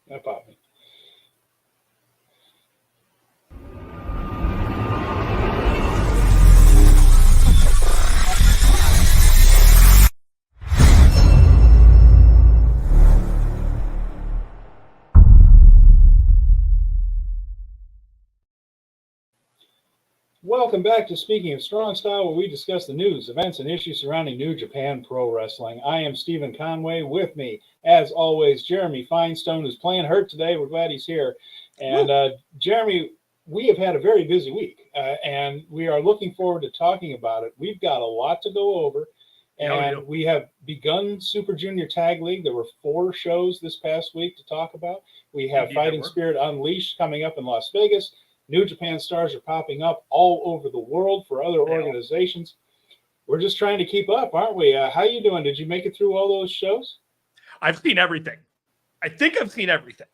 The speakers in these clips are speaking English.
That popped me. Welcome back to Speaking of Strong Style, where we discuss the news, events, and issues surrounding New Japan Pro Wrestling. I am Stephen Conway. With me, as always, Jeremy Finestone, who's playing hurt today. We're glad he's here. And Jeremy, we have had a very busy week, and we are looking forward to talking about it. We've got a lot to go over, and we have begun Super Junior Tag League. There were 4 shows this past week to talk about. We have Fighting Spirit Unleashed coming up in Las Vegas. New Japan stars are popping up all over the world for other organizations. We're just trying to keep up, aren't we? How you doing? Did you make it through all those shows? I've seen everything. I think I've seen everything.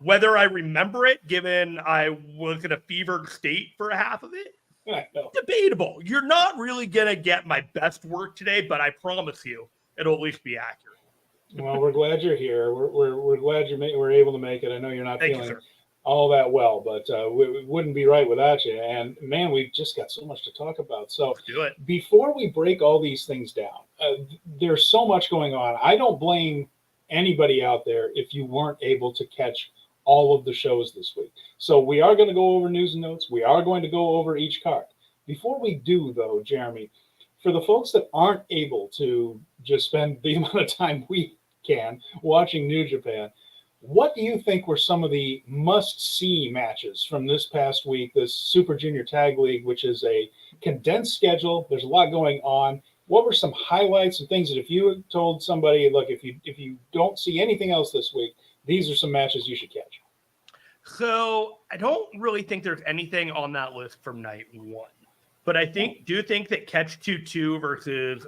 Whether I remember it, given I was in a fevered state for a half of it, debatable. You're not really going to get my best work today, but I promise you it'll at least be accurate. Well, we're glad you're here. We're glad we're able to make it. I know you're not feeling all that well, but we wouldn't be right without you. And man, we've just got so much to talk about. So let's do it. Before we break all these things down, there's so much going on. I don't blame anybody out there if you weren't able to catch all of the shows this week. So we are going to go over news and notes. We are going to go over each card. Before we do, though, Jeremy, for the folks that aren't able to just spend the amount of time we can watching New Japan, what do you think were some of the must-see matches from this past week, this Super Junior Tag League, which is a condensed schedule? There's a lot going on. What were some highlights and things that if you had told somebody, look, if you don't see anything else this week, these are some matches you should catch? So I don't really think there's anything on that list from night 1. But I do think that Catch 2-2 versus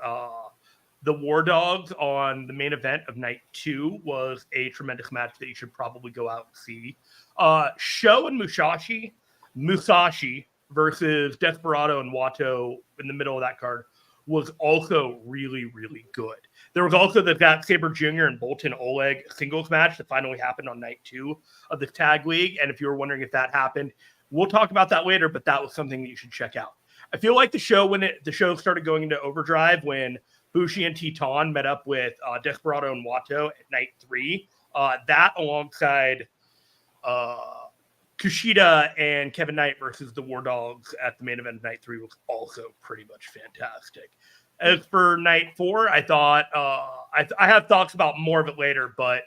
the War Dogs on the main event of night 2 was a tremendous match that you should probably go out and see. Sho and Musashi versus Desperado and Wato in the middle of that card was also really, really good. There was also the Zack Sabre Jr. and Bolton Oleg singles match that finally happened on night 2 of the Tag League. And if you were wondering if that happened, we'll talk about that later, but that was something that you should check out. I feel like the show started going into overdrive when Bushi and Titan met up with Desperado and Wato at night 3. That alongside Kushida and Kevin Knight versus the War Dogs at the main event of night 3 was also pretty much fantastic. As for night 4, I thought I have thoughts about more of it later, but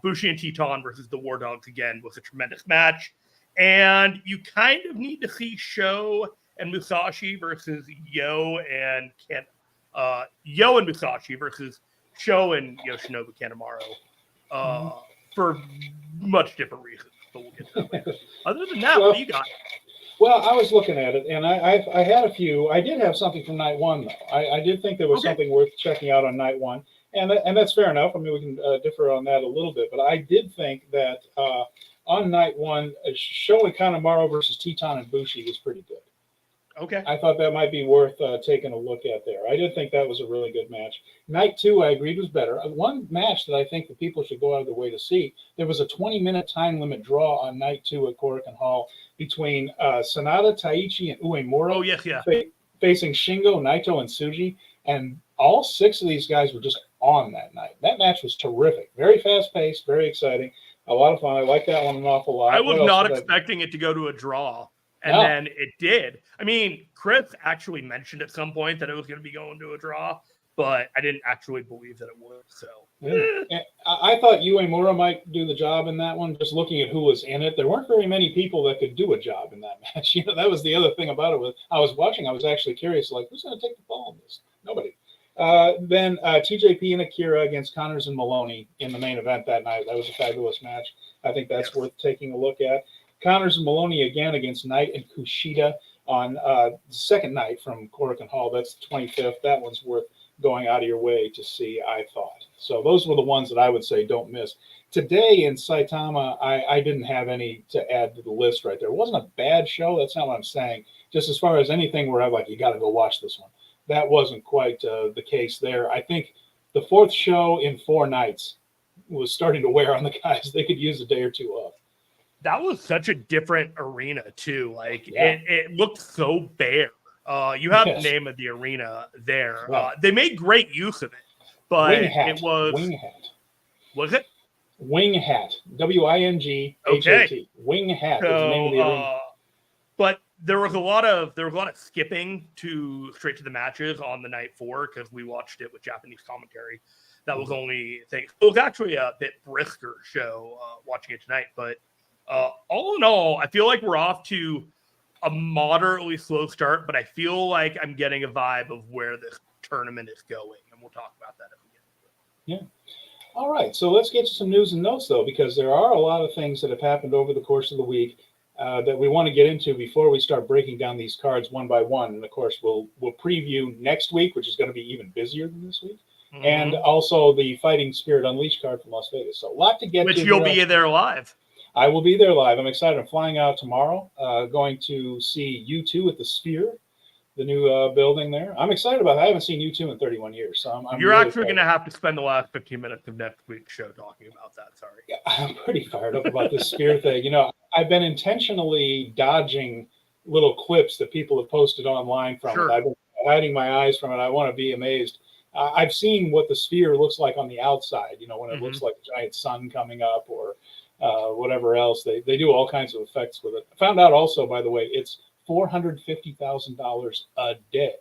Bushi and Titan versus the War Dogs again was a tremendous match. And you kind of need to see Sho and Musashi versus Yo and Musashi versus Sho and Yoshinobu Kanemaru for much different reasons. But we'll get to that later. Other than that, what do you got? Well, I was looking at it, and I had a few. I did have something from night 1, though. I did think there was something worth checking out on night 1, and that's fair enough. I mean, we can differ on that a little bit, but I did think that on night 1, Sho and Kanemaru versus Titan and Bushi was pretty good. Okay. I thought that might be worth taking a look at there. I did think that was a really good match. Night 2, I agreed, was better. One match that I think the people should go out of their way to see, there was a 20-minute time limit draw on night 2 at Korakuen Hall between Sanada, Taichi, and Uemura facing Shingo, Naito, and Tsuji. And all 6 of these guys were just on that night. That match was terrific. Very fast-paced, very exciting. A lot of fun. I like that one an awful lot. I was not expecting it to go to a draw. And then it did. I mean, Chris actually mentioned at some point that it was going to be going to a draw, but I didn't actually believe that it would. So I thought Uemura might do the job in that one. Just looking at who was in it, there weren't very many people that could do a job in that match. That was the other thing about it. I was watching. I was actually curious, like, who's going to take the ball in this? Nobody. Then TJP and Akira against Connors and Maloney in the main event that night. That was a fabulous match. I think that's worth taking a look at. Connors and Maloney again against Knight and Kushida on the second night from Korakuen Hall. That's the 25th. That one's worth going out of your way to see, I thought. So those were the ones that I would say don't miss. Today in Saitama, I didn't have any to add to the list right there. It wasn't a bad show. That's not what I'm saying. Just as far as anything where I'm like, you got to go watch this one. That wasn't quite the case there. I think the 4th show in 4 nights was starting to wear on the guys. They could use a day or two off. That was such a different arena too. Like Yeah. it looked so bare. You have Yes. the name of the arena there. Right. They made great use of it, but Wing Hat. it was Wing Hat. Was it? Wing Hat. WINGHAT. Okay. Wing Hat is the So, name of the arena. but there was a lot of skipping straight to the matches on the night 4 because we watched it with Japanese commentary. That was only thing. It was actually a bit brisker show watching it tonight, but all in all, I feel like we're off to a moderately slow start, but I feel like I'm getting a vibe of where this tournament is going, and we'll talk about that if we get into it. Yeah. All right, so let's get to some news and notes, though, because there are a lot of things that have happened over the course of the week that we want to get into before we start breaking down these cards one by one. And, of course, we'll preview next week, which is going to be even busier than this week, and also the Fighting Spirit Unleashed card from Las Vegas. So a lot to get to. Which you'll be there live. I will be there live. I'm excited. I'm flying out tomorrow, going to see U2 at the Sphere, the new building there. I'm excited about that. I haven't seen U2 in 31 years. So I'm You're really actually going to have to spend the last 15 minutes of next week's show talking about that. Sorry. Yeah, I'm pretty fired up about this Sphere thing. I've been intentionally dodging little clips that people have posted online from it. I've been hiding my eyes from it. I want to be amazed. I've seen what the Sphere looks like on the outside, when it looks like a giant sun coming up or whatever else. They do all kinds of effects with it. I found out also, by the way, it's $450,000 a day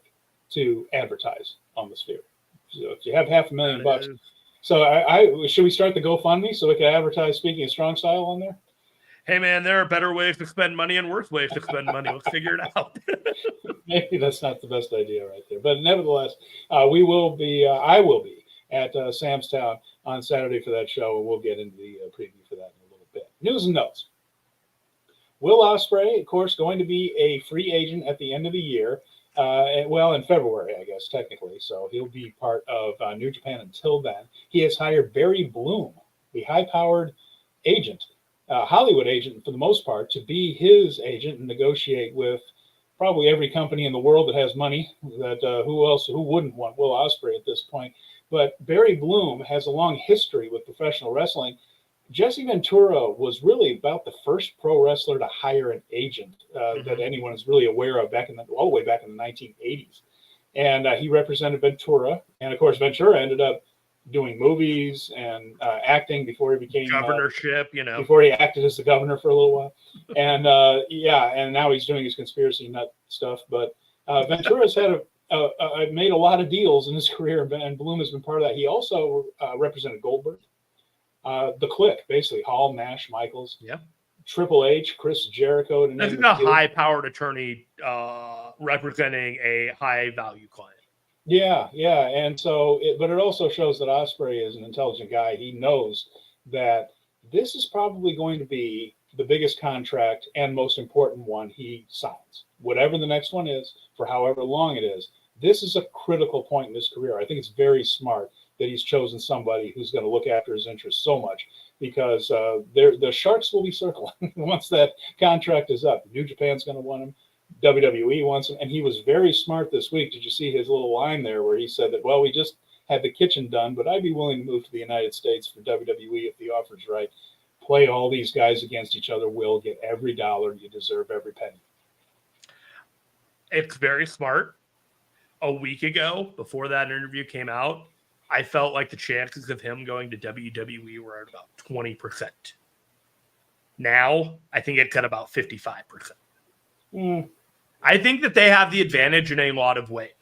to advertise on the Sphere. So if you have $500,000, so I should we start the GoFundMe so we can advertise Speaking of Strong Style on there? Hey man, there are better ways to spend money and worse ways to spend money. Let's figure it out. Maybe that's not the best idea right there, but nevertheless, I will be at Sam's Town on Saturday for that show, and we'll get into the preview for that in a little bit. News and notes. Will Ospreay, of course, going to be a free agent at the end of the year. In February, I guess, technically. So he'll be part of New Japan until then. He has hired Barry Bloom, the high-powered agent, Hollywood agent for the most part, to be his agent and negotiate with probably every company in the world that has money. Who wouldn't want Will Ospreay at this point? But Barry Bloom has a long history with professional wrestling. Jesse Ventura was really about the first pro wrestler to hire an agent that anyone is really aware of all the way back in the 1980s. And he represented Ventura. And, of course, Ventura ended up doing movies and acting before he became governorship, before he acted as the governor for a little while. And, and now he's doing his conspiracy nut stuff. But Ventura's made a lot of deals in his career, and Bloom has been part of that. He also represented Goldberg. The Clique, basically, Hall, Nash, Michaels, Triple H, Chris Jericho. This is a high-powered attorney representing a high-value client. Yeah, and so, but it also shows that Ospreay is an intelligent guy. He knows that this is probably going to be the biggest contract and most important one he signs. Whatever the next one is, for however long it is, this is a critical point in his career. I think it's very smart that he's chosen somebody who's going to look after his interests so much, because the sharks will be circling once that contract is up. New Japan's going to want him. WWE wants him. And he was very smart this week. Did you see his little line there where he said that, well, we just had the kitchen done, but I'd be willing to move to the United States for WWE if the offer's right. Play all these guys against each other. Will get every dollar. You deserve every penny. It's very smart. A week ago, before that interview came out, I felt like the chances of him going to WWE were at about 20%. Now, I think it's at about 55%. I think that they have the advantage in a lot of ways.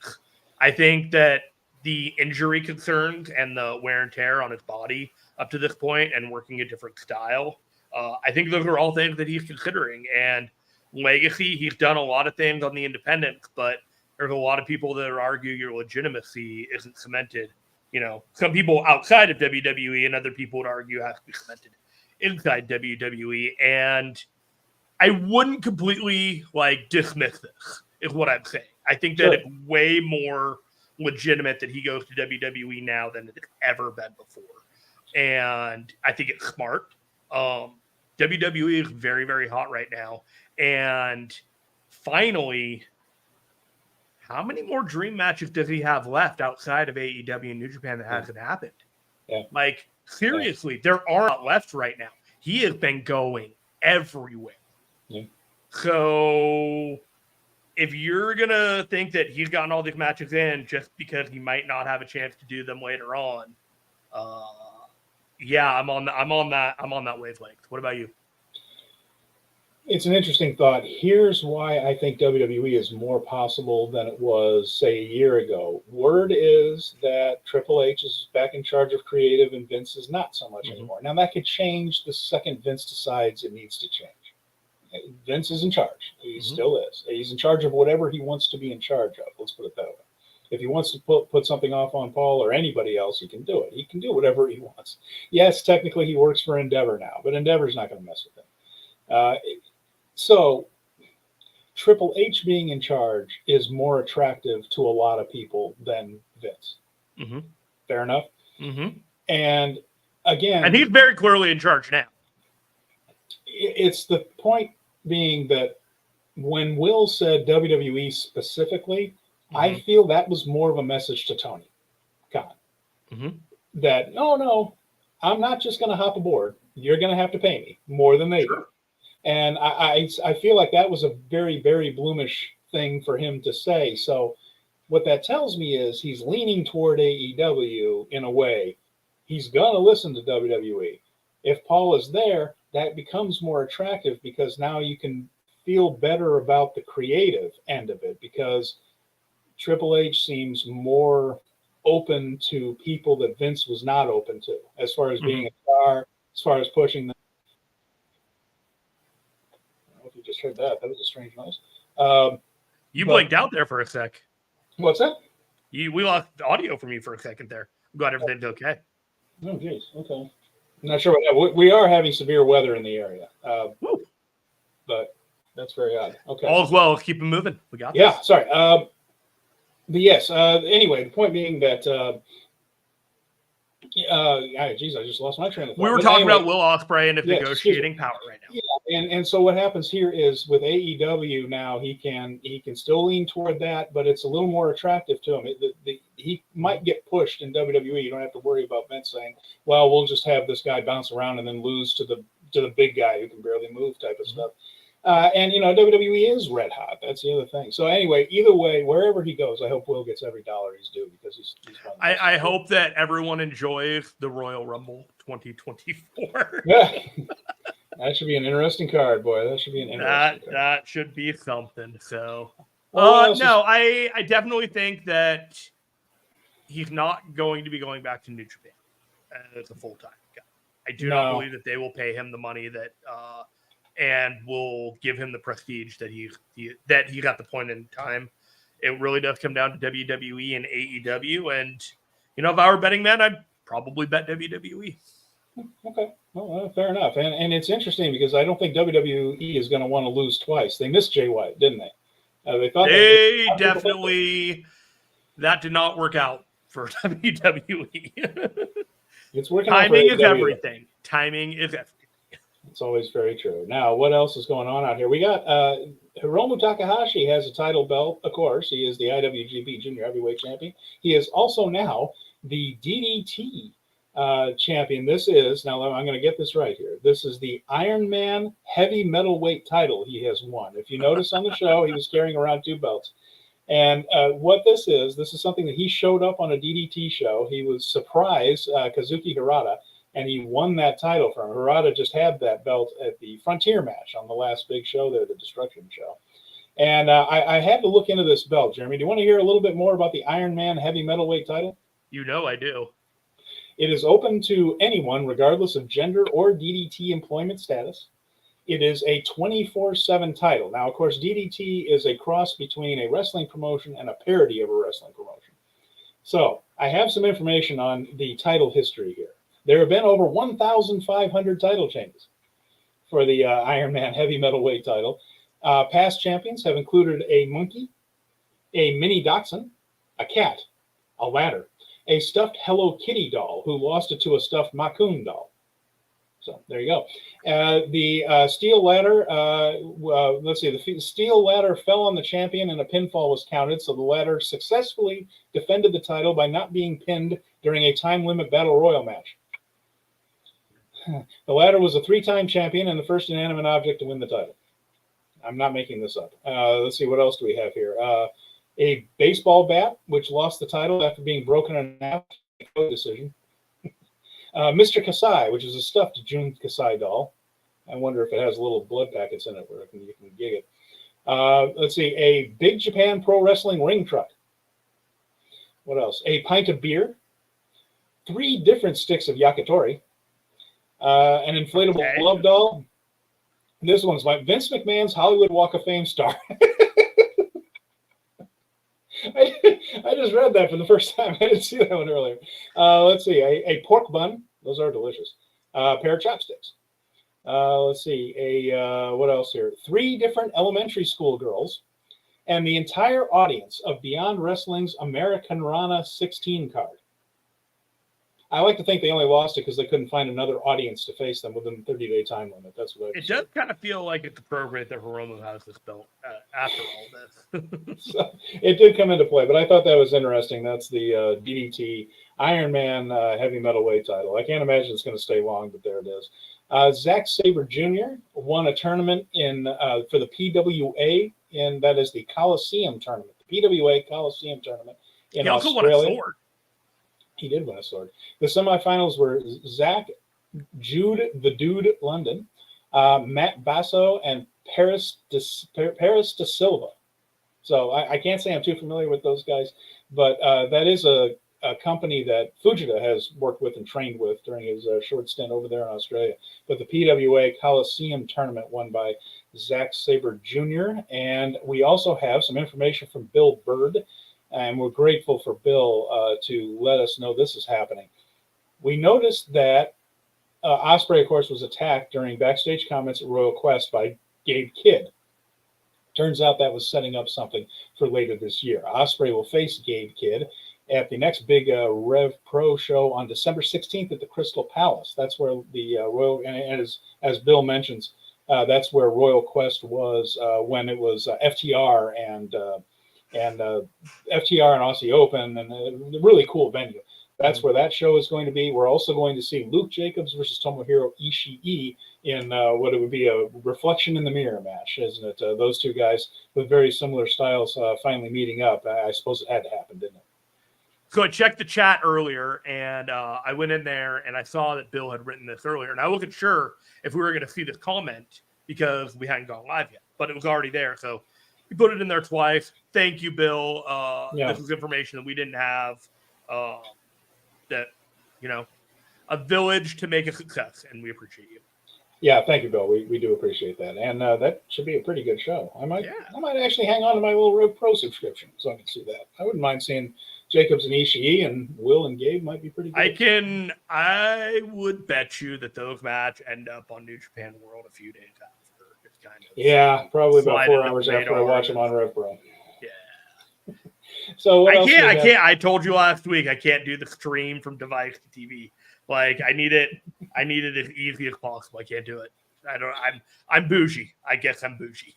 I think that the injury concerns and the wear and tear on his body up to this point and working a different style, I think those are all things that he's considering. And legacy, he's done a lot of things on the independents, but there's a lot of people that argue your legitimacy isn't cemented. Some people outside of WWE and other people would argue has to be cemented inside WWE. And I wouldn't completely dismiss this, is what I'm saying. I think that it's way more legitimate that he goes to WWE now than it's ever been before. And I think it's smart. WWE is very, very hot right now. And finally, how many more dream matches does he have left outside of AEW and New Japan that hasn't happened? Yeah. Seriously, there aren't left right now. He has been going everywhere. Yeah. So if you're gonna think that he's gotten all these matches in just because he might not have a chance to do them later on, yeah, I'm on that wavelength. What about you? It's an interesting thought. Here's why I think WWE is more possible than it was, say, a year ago. Word is that Triple H is back in charge of creative and Vince is not so much anymore. Now, that could change the second Vince decides it needs to change. Vince is in charge. He still is. He's in charge of whatever he wants to be in charge of. Let's put it that way. If he wants to put something off on Paul or anybody else, he can do it. He can do whatever he wants. Yes, technically he works for Endeavor now, but Endeavor's not going to mess with him. So Triple H being in charge is more attractive to a lot of people than Vince. Fair enough? And again... And he's very clearly in charge now. It's the point being that when Will said WWE specifically, I feel that was more of a message to Tony Khan. That, no, I'm not just going to hop aboard. You're going to have to pay me more than they do. And I feel like that was a very, very Bloomish thing for him to say. So what that tells me is he's leaning toward AEW in a way. He's going to listen to WWE. If Paul is there, that becomes more attractive because now you can feel better about the creative end of it because Triple H seems more open to people that Vince was not open to as far as being a star, as far as pushing them. I don't know if you just heard that. That was a strange noise. You blinked out there for a sec. What's that? We lost audio from you for a second there. I'm glad everything's okay. Oh, geez. Okay. I'm not sure what we are having severe weather in the area. But that's very odd. Okay. All's well. Let's keep it moving. We got this. Yeah, sorry. But yes, anyway, the point being that geez, I just lost my train of thought. We were talking about Will Ospreay and his negotiating power right now. Yeah, and so what happens here is with AEW now, he can still lean toward that, but it's a little more attractive to him. He might get pushed in WWE. You don't have to worry about Vince saying, "Well, we'll just have this guy bounce around and then lose to the big guy who can barely move," type of stuff. And WWE is red hot. That's the other thing. So anyway, either way, wherever he goes, I hope Will gets every dollar he's due because he's I hope that everyone enjoys the Royal Rumble 2024. Yeah. That should be an interesting card, boy. That should be an interesting card. That should be something. So, no, I definitely think that he's not going to be going back to New Japan as a full-time guy. I do not believe that they will pay him the money that and will give him the prestige that he got the point in time. It really does come down to WWE and AEW. And, if I were a betting man, I'd probably bet WWE. Okay. Well, fair enough. And it's interesting because I don't think WWE is going to want to lose twice. They missed Jay White, didn't they? They thought they definitely that did not work out for WWE. It's working. Timing is everything. Timing is everything. It's always very true. Now, what else is going on out here? We got Hiromu Takahashi has a title belt. Of course, he is the IWGP Junior Heavyweight Champion. He is also now the DDT champion. This is, now I'm going to get this right here. This is the Iron Man heavy metalweight title he has won. If you notice on the show, he was carrying around two belts. And what this is something that he showed up on a DDT show. He was surprised, Kazuki Hirata, and he won that title from him. Hirata just had that belt at the Frontier match on the last big show there, the Destruction show. And I had to look into this belt, Jeremy. Do you want to hear a little bit more about the Iron Man heavy metalweight title? I do. It is open to anyone, regardless of gender or DDT employment status. It is a 24/7 title. Now, of course, DDT is a cross between a wrestling promotion and a parody of a wrestling promotion. So I have some information on the title history here. There have been over 1,500 title changes for the Iron Man heavy metalweight title. Past champions have included a monkey, a mini dachshund, a cat, a ladder, a stuffed Hello Kitty doll who lost it to a stuffed Makun doll. So there you go. The steel ladder, the steel ladder fell on the champion and a pinfall was counted. So the ladder successfully defended the title by not being pinned during a time limit battle royal match. The latter was a 3-time champion and the first inanimate object to win the title. I'm not making this up. Let's see, what else do we have here? A baseball bat, which lost the title after being broken in half by a code decision. Mr. Kasai, which is a stuffed Jun Kasai doll. I wonder if it has little blood packets in it where you can gig it. Let's see, a Big Japan Pro Wrestling ring truck. What else? A pint of beer. 3 different sticks of yakitori. An inflatable love doll. This one's by Vince McMahon's Hollywood Walk of Fame star. I just read that for the first time. I didn't see that one earlier. Let's see, a pork bun. Those are delicious. A pair of chopsticks. Let's see, what else here? 3 different elementary school girls, and the entire audience of Beyond Wrestling's American Rana 16 card. I like to think they only lost it because they couldn't find another audience to face them within the 30-day time limit. That's what it does kind of feel like it's appropriate that Hiromu has this belt after all this. So it did come into play, but I thought that was interesting. That's the DDT Iron Man heavy metalweight title. I can't imagine it's going to stay long, but there it is. Zack Sabre Jr. won a tournament for the PWA, and that is the Coliseum tournament. The PWA Coliseum tournament in Australia. He also won a sword. He did win a sword. The semifinals were Zach Jude, the Dude London, Matt Basso, and Paris de Silva. So I can't say I'm too familiar with those guys, but that is a company that Fujita has worked with and trained with during his short stint over there in Australia. But the PWA Coliseum tournament won by Zack Sabre Jr. And we also have some information from Bill Bird, and we're grateful for Bill to let us know this is happening. We noticed that Ospreay, of course, was attacked during backstage comments at Royal Quest by Gabe Kidd. Turns out that was setting up something for later this year. Ospreay will face Gabe Kidd at the next big Rev Pro show on December 16th at the Crystal Palace. That's where the Royal, and as Bill mentions, that's where Royal Quest was when it was FTR and Aussie Open, and a really cool venue. That's where that show is going to be. We're also going to see Luke Jacobs versus Tomohiro Ishii in what it would be a reflection in the mirror match, isn't it? Those two guys with very similar styles finally meeting up. I suppose it had to happen, didn't it? So I checked the chat earlier, and I went in there, and I saw that Bill had written this earlier. And I wasn't sure if we were going to see this comment because we hadn't gone live yet, but it was already there. So he put it in there twice. Thank you, Bill. This was information that we didn't have. That, a village to make a success, and we appreciate you. Yeah, thank you, Bill. We do appreciate that, and that should be a pretty good show. I might actually hang on to my little Rev Pro subscription so I can see that. I wouldn't mind seeing Jacobs and Ishii, and Will and Gabe might be pretty good. I would bet you that those matches end up on New Japan World a few days after. It's kind of probably about 4 hours after I watch them on Rev Pro. Yeah. So I told you last week I can't do the stream from device to TV. Like I need it as easy as possible. I can't do it. I'm bougie. I guess I'm bougie.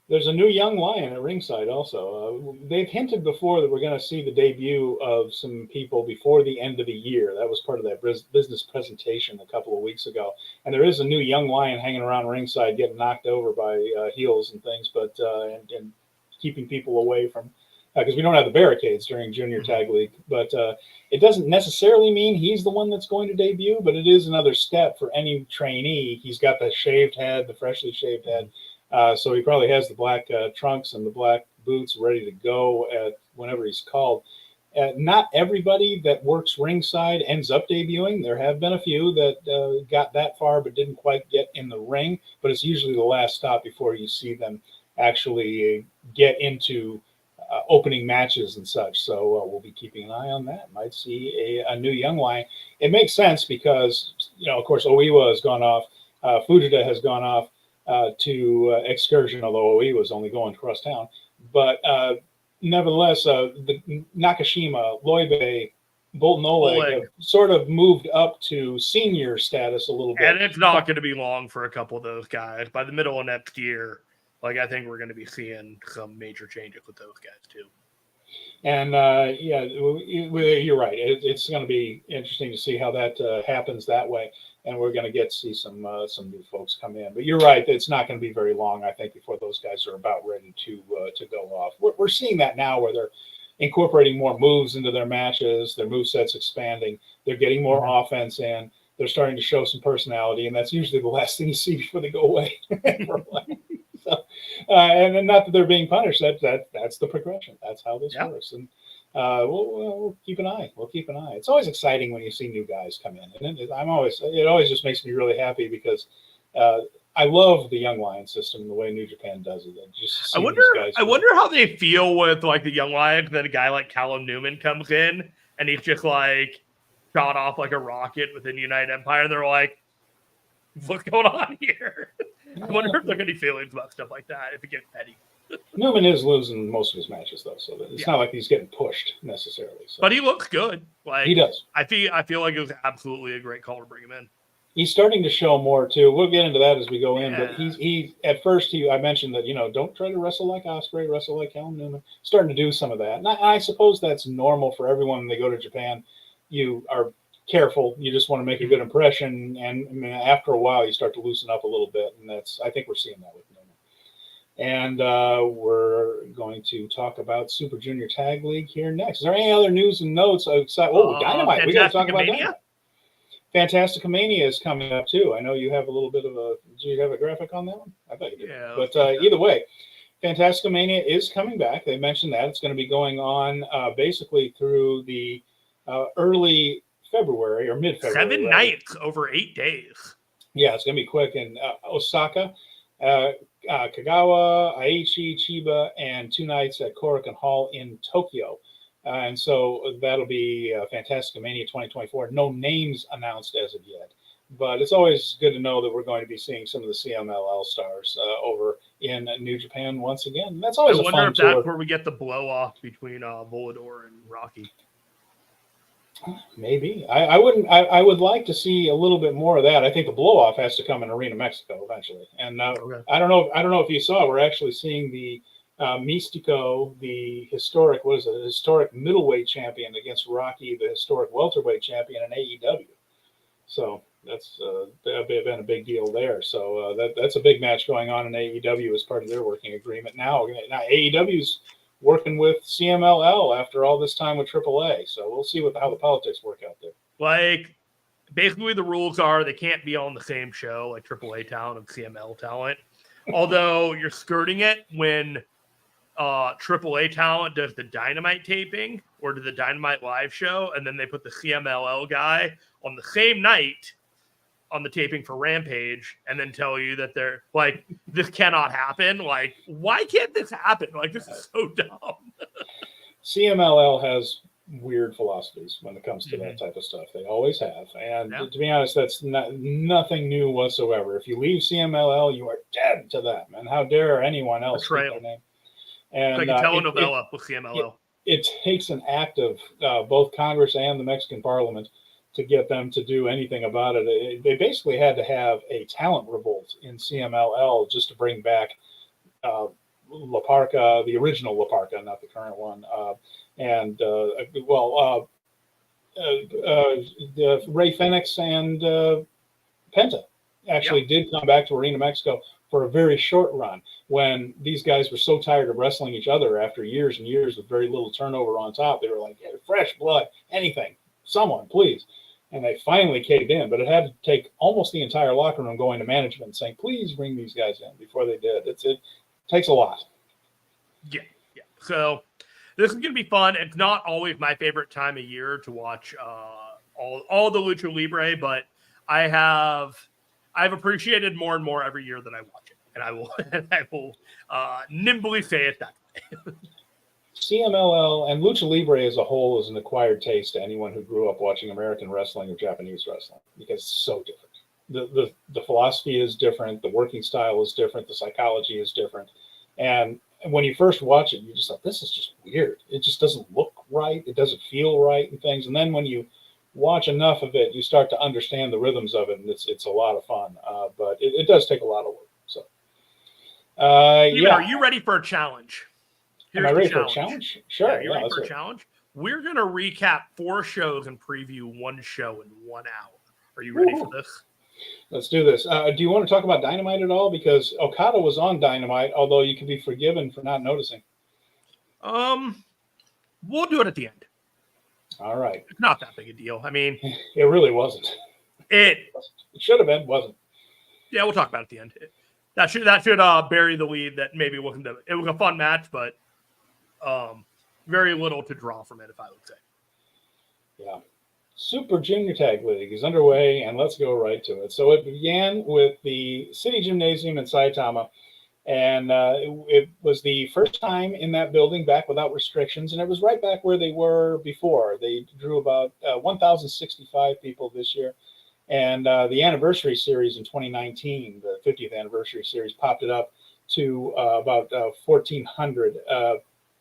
There's a new young lion at ringside also. They've hinted before that we're going to see the debut of some people before the end of the year. That was part of that business presentation a couple of weeks ago. And there is a new young lion hanging around ringside getting knocked over by heels and things, but and keeping people away from, because we don't have the barricades during Junior Tag League. But it doesn't necessarily mean he's the one that's going to debut, but it is another step for any trainee. He's got the shaved head, the freshly shaved head. So he probably has the black trunks and the black boots ready to go at whenever he's called. Not everybody that works ringside ends up debuting. There have been a few that got that far but didn't quite get in the ring, but it's usually the last stop before you see them actually get into opening matches and such. So we'll be keeping an eye on that. Might see a new young lion. It makes sense because, of course, Oiwa has gone off. Fujita has gone off to excursion, although OE was only going across town. But nevertheless, the Nakashima, Loibe, Bolton Oleg have sort of moved up to senior status a little bit. And it's not going to be long for a couple of those guys. By the middle of next year, I think we're going to be seeing some major changes with those guys too. And you're right. It's going to be interesting to see how that happens that way. and we're going to get to see some new folks come in. But you're right; it's not going to be very long, I think, before those guys are about ready to go off. We're seeing that now, where they're incorporating more moves into their matches, their moveset's expanding, they're getting more offense in, they're starting to show some personality, and that's usually the last thing you see before they go away. So, and not that they're being punished. That's the progression. That's how this works. And we'll keep an eye. We'll keep an eye. It's always exciting when you see new guys come in, and it always just makes me really happy because I love the Young Lion system and the way New Japan does it. I wonder how they feel with like the Young Lions. Then a guy like Callum Newman comes in and he's just like shot off like a rocket within the United Empire, and they're like, "What's going on here?" I wonder if they're going to be feelings about stuff like that if it gets petty. Newman is losing most of his matches though, so it's not like he's getting pushed necessarily. So. But he looks good. Like he does. I feel like it was absolutely a great call to bring him in. He's starting to show more too. We'll get into that as we go in. But he at first I mentioned that don't try to wrestle like Ospreay, wrestle like Callum Newman. Starting to do some of that, and I suppose that's normal for everyone when they go to Japan. You are careful. You just want to make a good impression, and I mean, after a while, you start to loosen up a little bit, and I think we're seeing that with Newman. And we're going to talk about Super Junior Tag League here next. Is there any other news and notes? Dynamite. We got to talk about Dynamite. Fantasticomania is coming up too. I know you have a little bit of do you have a graphic on that one? I thought you did. Yeah, but either way, Fantasticomania is coming back. They mentioned that it's going to be going on basically through the early February or mid-February. 7 nights over 8 days. Yeah, it's going to be quick in Osaka, Kagawa, Aichi, Chiba, and 2 nights at Korakuen Hall in Tokyo. And so that'll be Fantasticomania 2024. No names announced as of yet, but it's always good to know that we're going to be seeing some of the CMLL stars over in New Japan once again. That's always a fun tour. I wonder if that's where we get the blow off between Volador and Rocky. Maybe. I would like to see a little bit more of that. I think the blow off has to come in Arena Mexico eventually. And okay. I don't know if you saw, we're actually seeing the Mystico, the historic middleweight champion against Rocky, the historic welterweight champion in AEW. So that's been a big deal there. So that's a big match going on in AEW as part of their working agreement. Now AEW's working with CMLL after all this time with AAA. So we'll see how the politics work out there. Like, basically the rules are they can't be on the same show, like AAA talent and CML talent. Although you're skirting it when AAA talent does the Dynamite taping or do the Dynamite live show, and then they put the CMLL guy on the same night on the taping for Rampage, and then tell you that they're like, this cannot happen. Like, why can't this happen? Like, this is so dumb. CMLL has weird philosophies when it comes to that type of stuff. They always have. And to be honest, that's nothing new whatsoever. If you leave CMLL, you are dead to them. And how dare anyone else keep their name? And like a telenovela with CMLL. It takes an act of both Congress and the Mexican Parliament to get them to do anything about it. They basically had to have a talent revolt in CMLL just to bring back La Parca, the original La Parca, not the current one. Ray Fenix and Penta actually did come back to Arena Mexico for a very short run when these guys were so tired of wrestling each other after years and years with very little turnover on top. They were like, fresh blood, anything, someone, please. And they finally caved in, but it had to take almost the entire locker room going to management and saying, please bring these guys in before they did. It takes a lot. Yeah. So this is going to be fun. It's not always my favorite time of year to watch all the Lucha Libre, but I've appreciated more and more every year that I watch it, and I will nimbly say it that way. CMLL and Lucha Libre as a whole is an acquired taste to anyone who grew up watching American wrestling or Japanese wrestling because it's so different. The philosophy is different, the working style is different, the psychology is different, and when you first watch it, you just like, this is just weird. It just doesn't look right. It doesn't feel right and things. And then when you watch enough of it, you start to understand the rhythms of it, and it's a lot of fun. But it does take a lot of work. So, are you ready for a challenge? Am I ready for a challenge? Sure. Are you ready for a challenge? We're going to recap 4 shows and preview 1 show in 1 hour. Are you ready for this? Let's do this. Do you want to talk about Dynamite at all? Because Okada was on Dynamite, although you can be forgiven for not noticing. We'll do it at the end. All right. It's not that big a deal. I mean, it really wasn't. It should have been, wasn't. Yeah, we'll talk about it at the end. That should bury the lead. That maybe wasn't. It was a fun match, but very little to draw from it, if I would say. Yeah. Super Junior Tag League is underway, and let's go right to it. So it began with the City Gymnasium in Saitama, and it was the first time in that building back without restrictions, and it was right back where they were before. They drew about 1,065 people this year, and the anniversary series in 2019, the 50th anniversary series, popped it up to about 1,400.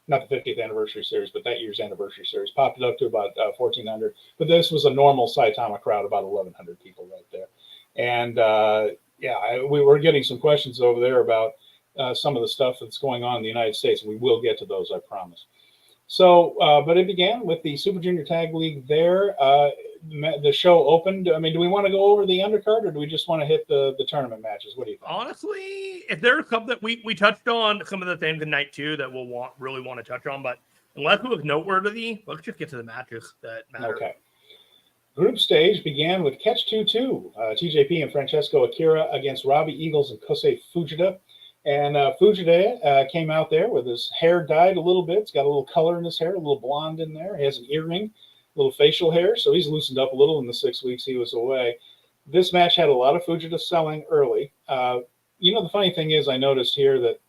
Not the 50th anniversary series, but that year's anniversary series popped it up to about 1,400. But this was a normal Saitama crowd, about 1,100 people right there. And we were getting some questions over there about some of the stuff that's going on in the United States. And we will get to those, I promise. So, but it began with the Super Junior Tag League there. The show opened. I mean, do we want to go over the undercard, or do we just want to hit the tournament matches? What do you think? Honestly, if there's something that we touched on some of the things in night 2 that we'll really want to touch on, but unless it was noteworthy, let's just get to the matches that matter. Okay. Group stage began with Catch 2-2, TJP and Francesco Akira against Robbie Eagles and Kosei Fujita. And Fujita came out there with his hair dyed a little bit. It's got a little color in his hair, a little blonde in there. He has an earring, a little facial hair, so he's loosened up a little in the 6 weeks he was away. This match had a lot of Fujita selling early. The funny thing is, I noticed here that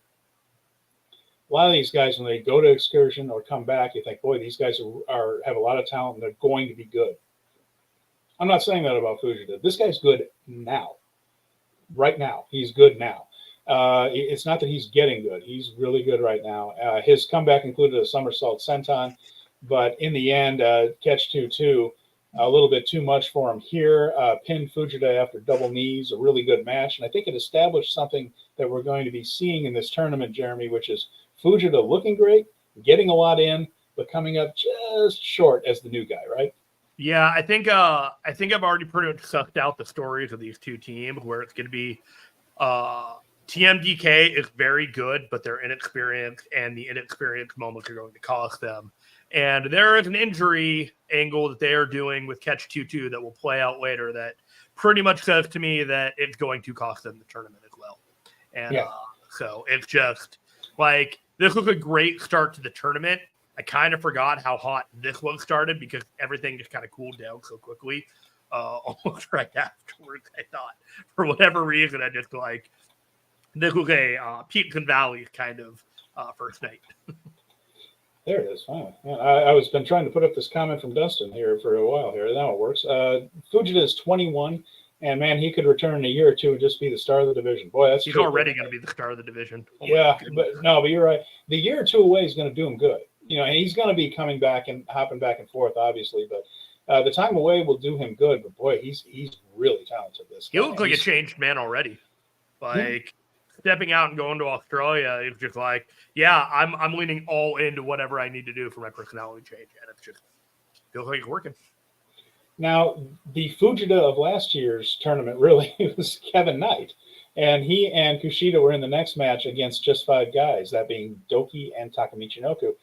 a lot of these guys, when they go to excursion or come back, you think, boy, these guys have a lot of talent and they're going to be good. I'm not saying that about Fujita. This guy's good now. Right now. He's good now. It's not that he's getting good. He's really good right now. His comeback included a somersault senton, but in the end, Catch 2-2, a little bit too much for him here. Pinned Fujita after double knees, a really good match. And I think it established something that we're going to be seeing in this tournament, Jeremy, which is Fujita looking great, getting a lot in, but coming up just short as the new guy, right? Yeah, I think I've already pretty much sucked out the stories of these two teams, where it's going to be TMDK is very good, but they're inexperienced, and the inexperienced moments are going to cost them. And there is an injury angle that they are doing with Catch 2-2 that will play out later that pretty much says to me that it's going to cost them the tournament as well. And so it's just like, this was a great start to the tournament. I kind of forgot how hot this one started because everything just kind of cooled down so quickly. Almost right afterwards, I thought. For whatever reason, I just like, this was a peaks and valleys kind of first night. There it is. Wow. Yeah, I was been trying to put up this comment from Dustin here for a while here. Now it works. Fujita is 21, and man, he could return in a year or two and just be the star of the division. Boy, that's he's already going to be the star of the division. But you're right. The year or two away is going to do him good. And he's going to be coming back and hopping back and forth, obviously. But the time away will do him good. But boy, he's really talented. This guy. He looks like a changed man already. Like. Stepping out and going to Australia, it's just like, yeah, I'm leaning all into whatever I need to do for my personality change, and it's just feels like it's working. Now, the Fujita of last year's tournament really was Kevin Knight, and he and Kushida were in the next match against just 5 guys, that being Doki and Takamichinoku.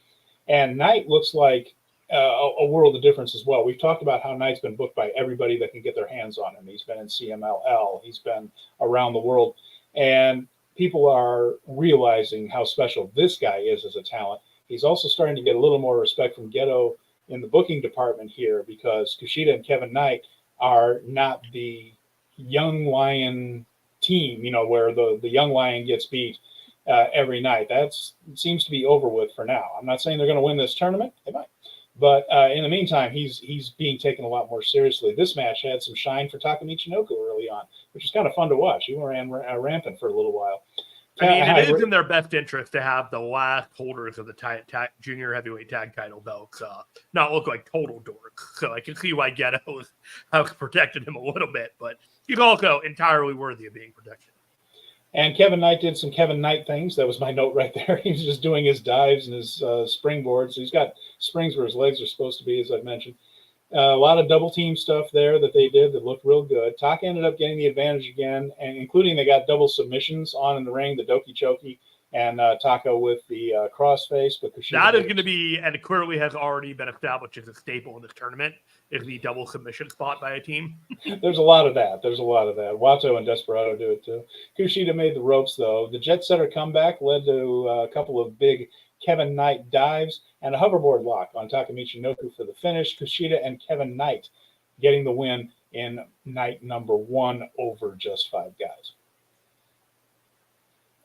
And Knight looks like a world of difference as well. We've talked about how Knight's been booked by everybody that can get their hands on him. He's been in CMLL, he's been around the world, and people are realizing how special this guy is as a talent. He's also starting to get a little more respect from Gedo in the booking department here, because Kushida and Kevin Knight are not the young lion team, where the young lion gets beat every night. That seems to be over with for now. I'm not saying they're going to win this tournament. They might. But in the meantime, he's being taken a lot more seriously. This match had some shine for Takamichinoku early on, which was kind of fun to watch. He ran rampant for a little while. I mean, it is in their best interest to have the last holders of the junior heavyweight tag title belts not look like total dorks. So I can see why Gedo has protected him a little bit, but he's also entirely worthy of being protected. And Kevin Knight did some Kevin Knight things. That was my note right there. He was just doing his dives and his springboards. So he's got springs where his legs are supposed to be, as I've mentioned. A lot of double team stuff there that they did that looked real good. Taka ended up getting the advantage again, and including they got double submissions on in the ring, the Doki Choki, and Taka with the crossface. But that is going to be, and it clearly has already been established as a staple in this tournament, is the double submission spot by a team. There's a lot of that. Wato and Desperado do it too. Kushida made the ropes, though. The Jet Setter comeback led to a couple of big Kevin Knight dives and a hoverboard lock on Takamichi Noku for the finish. Kushida and Kevin Knight getting the win in night number 1 over just 5 guys.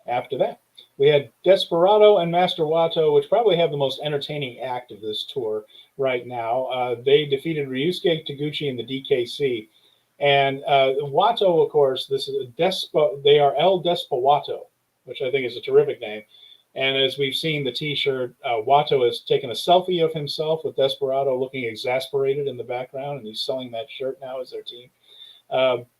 After that, we had Desperado and Master Wato, which probably have the most entertaining act of this tour right now. They defeated Ryusuke Taguchi and the DKC. And Wato, of course, this is they are El Despawato, which I think is a terrific name. And as we've seen the T-shirt, Wato has taken a selfie of himself with Desperado looking exasperated in the background, and he's selling that shirt now as their team.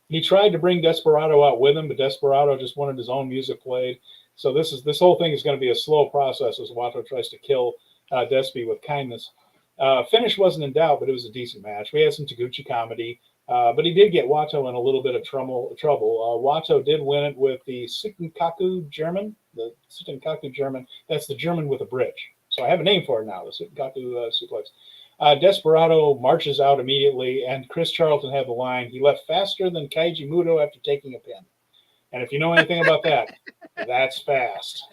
He tried to bring Desperado out with him, but Desperado just wanted his own music played. So this whole thing is going to be a slow process as Wato tries to kill Despi with kindness. Finish wasn't in doubt, but it was a decent match. We had some Taguchi comedy, but he did get Wato in a little bit of trouble. Wato did win it with the Sittenkaku German. The Sittenkaku German, that's the German with a bridge. So I have a name for it now, the Sittenkaku suplex. Desperado marches out immediately, and Chris Charlton had the line, he left faster than Kaiji Muto after taking a pin. And if you know anything about that, that's fast.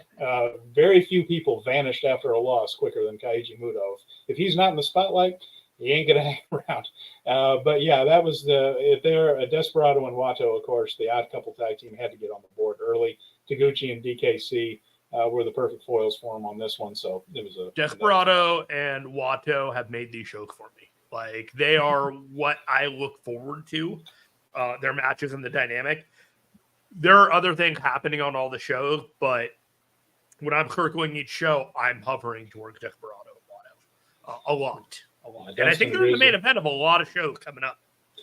Very few people vanished after a loss quicker than Kaiji Muto. If he's not in the spotlight, he ain't going to hang around. But yeah, that was Desperado and Wato, of course, the odd couple tag team had to get on the board early. Taguchi and DKC were the perfect foils for him on this one. So it was a Desperado and Wato have made these shows for me. Like, they are what I look forward to. Their matches and the dynamic. There are other things happening on all the shows, but when I'm circling each show, I'm hovering towards Desperado and Wato a lot. And I think they're in the main event of a lot of shows coming up.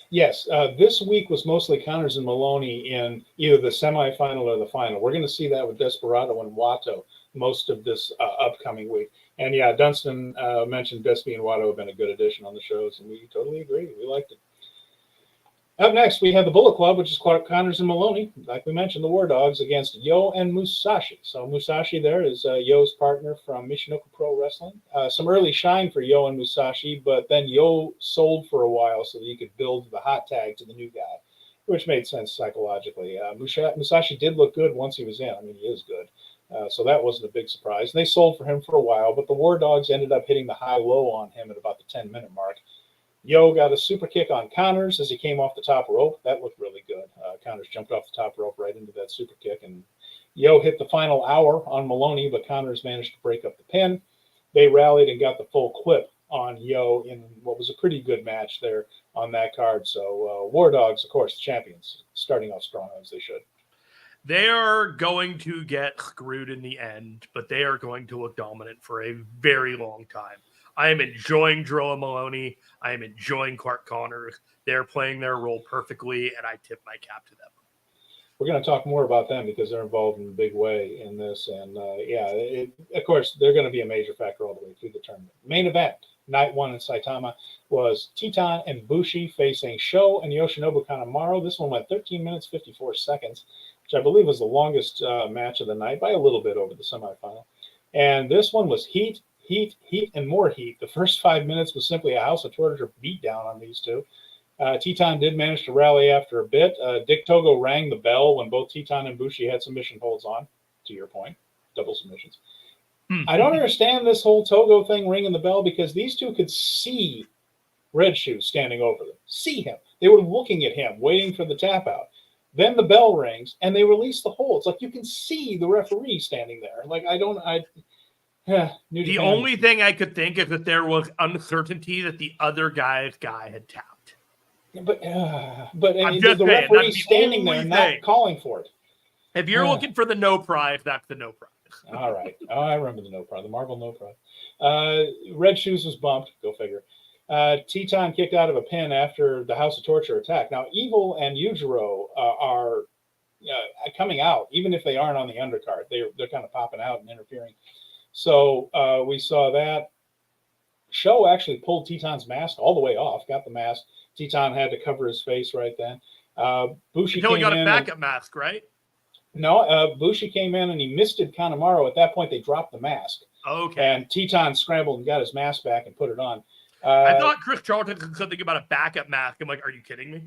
Yes, this week was mostly Connors and Maloney in either the semifinal or the final. We're going to see that with Desperado and Wato most of this upcoming week. And yeah, Dunstan mentioned Despy and Wato have been a good addition on the shows, and we totally agree. We liked it. Up next, we have the Bullet Club, which is Clark Connors and Maloney. Like we mentioned, the War Dogs against Yo and Musashi. So Musashi there is Yo's partner from Michinoku Pro Wrestling. Some early shine for Yo and Musashi, but then Yo sold for a while so that he could build the hot tag to the new guy, which made sense psychologically. Musashi did look good once he was in. I mean, he is good. So that wasn't a big surprise. And they sold for him for a while, but the War Dogs ended up hitting the high-low on him at about the 10-minute mark. Yo got a super kick on Connors as he came off the top rope. That looked really good. Connors jumped off the top rope right into that super kick, and Yo hit the final hour on Maloney, but Connors managed to break up the pin. They rallied and got the full clip on Yo in what was a pretty good match there on that card. So War Dogs, of course, the champions, starting off strong as they should. They are going to get screwed in the end, but they are going to look dominant for a very long time. I am enjoying Drilla Maloney. I am enjoying Clark Connors. They're playing their role perfectly, and I tip my cap to them. We're going to talk more about them because they're involved in a big way in this. And of course, they're going to be a major factor all the way through the tournament. Main event, night 1 in Saitama, was Titan and Bushi facing Sho and Yoshinobu Kanemaru. This one went 13 minutes, 54 seconds, which I believe was the longest match of the night by a little bit over the semifinal. And this one was heat, and more heat. The first 5 minutes was simply a House of Torture beatdown on these two. Titan did manage to rally after a bit. Dick Togo rang the bell when both Titan and Bushi had submission holds on, to your point, double submissions. I don't understand this whole Togo thing ringing the bell because these two could see Red Shoe standing over them. See him. They were looking at him, waiting for the tap out. Then the bell rings, and they release the holds. Like, you can see the referee standing there. Like, the only thing I could think is that there was uncertainty that the other guy's guy had tapped. But I'm just the saying, referee that's the standing there only not thing. calling for it. If you're looking for the no prize, that's the no prize. All right. Oh, I remember the no prize, the Marvel no prize. Red Shoes was bumped. Go figure. Teton kicked out of a pin after the House of Torture attack. Now, Evil and Yujiro are coming out, even if they aren't on the undercard. They're kind of popping out and interfering. So we saw that. Show actually pulled Teton's mask all the way off, got the mask. Teton had to cover his face right then. Bushi Until he got a in backup mask, right? No, Bushi came in and he misted Kanemaru. At that point, they dropped the mask. Okay. And Teton scrambled and got his mask back and put it on. I thought Chris Charlton said something about a backup mask. I'm like, are you kidding me?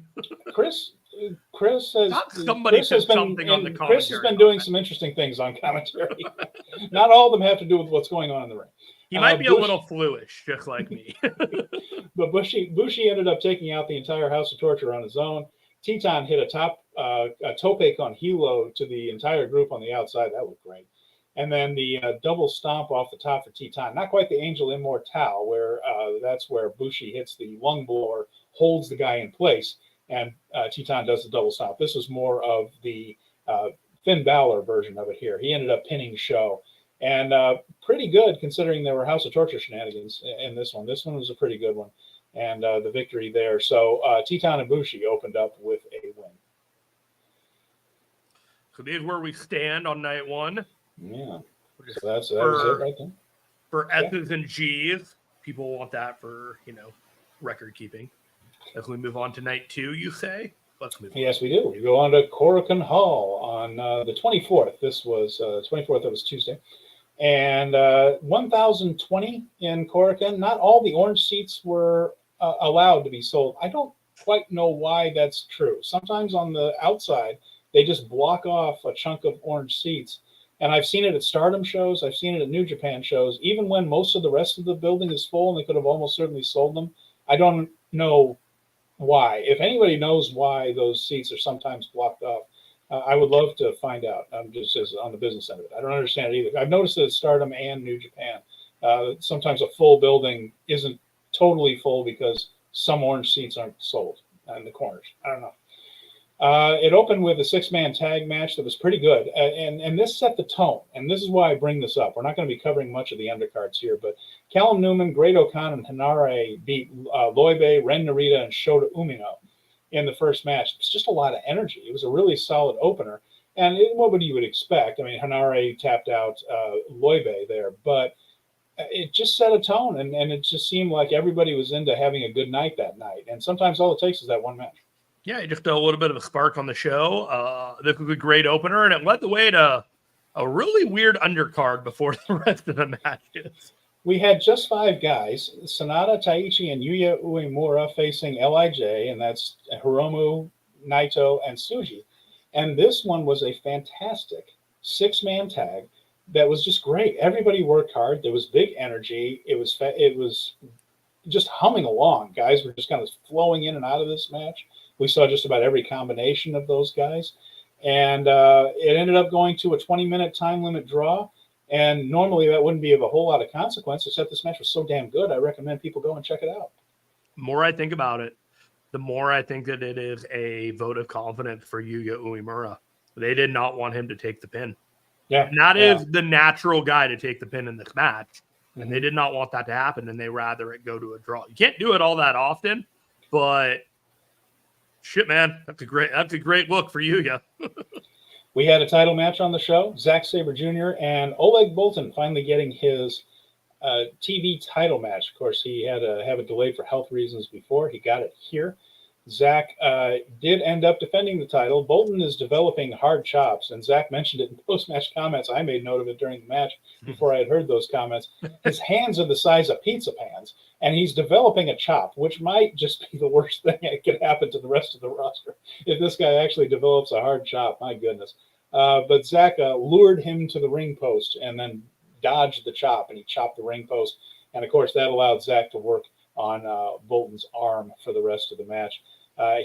Chris has somebody Chris said has been, something on the commentary. Chris has been doing some interesting things on commentary. Not all of them have to do with what's going on in the ring. He might be a little fluish, just like me. But Bushi ended up taking out the entire House of Torture on his own. Teton hit a tope con hilo to the entire group on the outside. That looked great. And then the double stomp off the top for Teton. Not quite the Angel Immortal, where that's where Bushi hits the lung blower, holds the guy in place, and Teton does the double stomp. This was more of the Finn Balor version of it here. He ended up pinning Show. And pretty good considering there were House of Torture shenanigans in this one. This one was a pretty good one. And the victory there. So Teton and Bushi opened up with a win. So this is where we stand on night one. Yeah. So that was it right there. For S's and G's, people want that for, record keeping. As we move on to night two, you say? Let's move on. Yes, we do. We go on to Korakuen Hall on the 24th. This was 24th. That was Tuesday. And 1,020 in Korakuen. Not all the orange seats were allowed to be sold. I don't quite know why that's true. Sometimes on the outside, they just block off a chunk of orange seats. And I've seen it at Stardom shows. I've seen it at New Japan shows. Even when most of the rest of the building is full and they could have almost certainly sold them, I don't know why. If anybody knows why those seats are sometimes blocked off, I would love to find out. Just as on the business end of it, I don't understand it either. I've noticed it at Stardom and New Japan. Sometimes a full building isn't totally full because some orange seats aren't sold in the corners. I don't know. It opened with a 6-man tag match that was pretty good, and this set the tone. And this is why I bring this up. We're not going to be covering much of the undercards here, but Callum Newman, Great O'Khan, and Hanare beat Loibe, Ren Narita, and Shota Umino in the first match. It was just a lot of energy. It was a really solid opener, and what would you would expect? I mean, Hanare tapped out Loibe there, but it just set a tone, and it just seemed like everybody was into having a good night that night. And sometimes all it takes is that one match. Yeah, just a little bit of a spark on the show. This was a great opener, and it led the way to a really weird undercard before the rest of the matches. We had just 5 guys, Sanada, Taichi, and Yuya Uemura facing LIJ, and that's Hiromu, Naito, and Tsuji. And this one was a fantastic 6-man tag that was just great. Everybody worked hard. There was big energy. It was just humming along. Guys were just kind of flowing in and out of this match. We saw just about every combination of those guys. And it ended up going to a 20-minute time limit draw. And normally that wouldn't be of a whole lot of consequence, except this match was so damn good. I recommend people go and check it out. The more I think about it, the more I think that it is a vote of confidence for Yuya Uemura. They did not want him to take the pin. Yeah. And that is the natural guy to take the pin in this match. And they did not want that to happen, and they rather it go to a draw. You can't do it all that often, but shit, man, that's a great look for Yuya. We had a title match on the show. Zack Sabre Jr. and Oleg Boltin finally getting his TV title match. Of course, he had to have it delayed for health reasons before. He got it here. Zack did end up defending the title. Boltin is developing hard chops, and Zack mentioned it in post-match comments. I made note of it during the match before I had heard those comments. His hands are the size of pizza pans, and he's developing a chop, which might just be the worst thing that could happen to the rest of the roster if this guy actually develops a hard chop. My goodness. But Zack lured him to the ring post and then dodged the chop, and he chopped the ring post. And, of course, that allowed Zack to work on Bolton's arm for the rest of the match.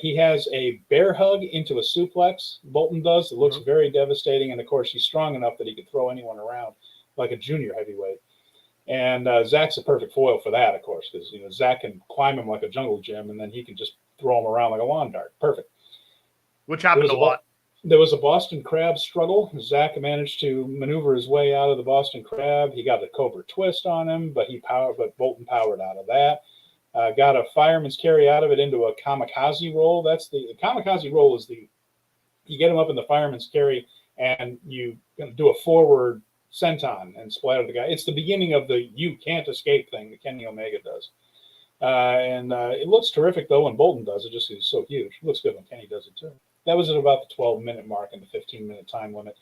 He has a bear hug into a suplex, Bolton does. It looks very devastating. And, of course, he's strong enough that he could throw anyone around like a junior heavyweight. And Zack's a perfect foil for that, of course, because Zack can climb him like a jungle gym, and then he can just throw him around like a lawn dart. Perfect. Which happened a lot. There was a Boston Crab struggle. Zack managed to maneuver his way out of the Boston Crab. He got the Cobra Twist on him, but Bolton powered out of that. Got a fireman's carry out of it into a kamikaze roll. The kamikaze roll is you get him up in the fireman's carry and you do a forward senton and splatter the guy. It's the beginning of the "you can't escape" thing that Kenny Omega does. And it looks terrific, though, when Bolton does it, just because he's so huge. It looks good when Kenny does it, too. That was at about the 12-minute mark and the 15-minute time limit,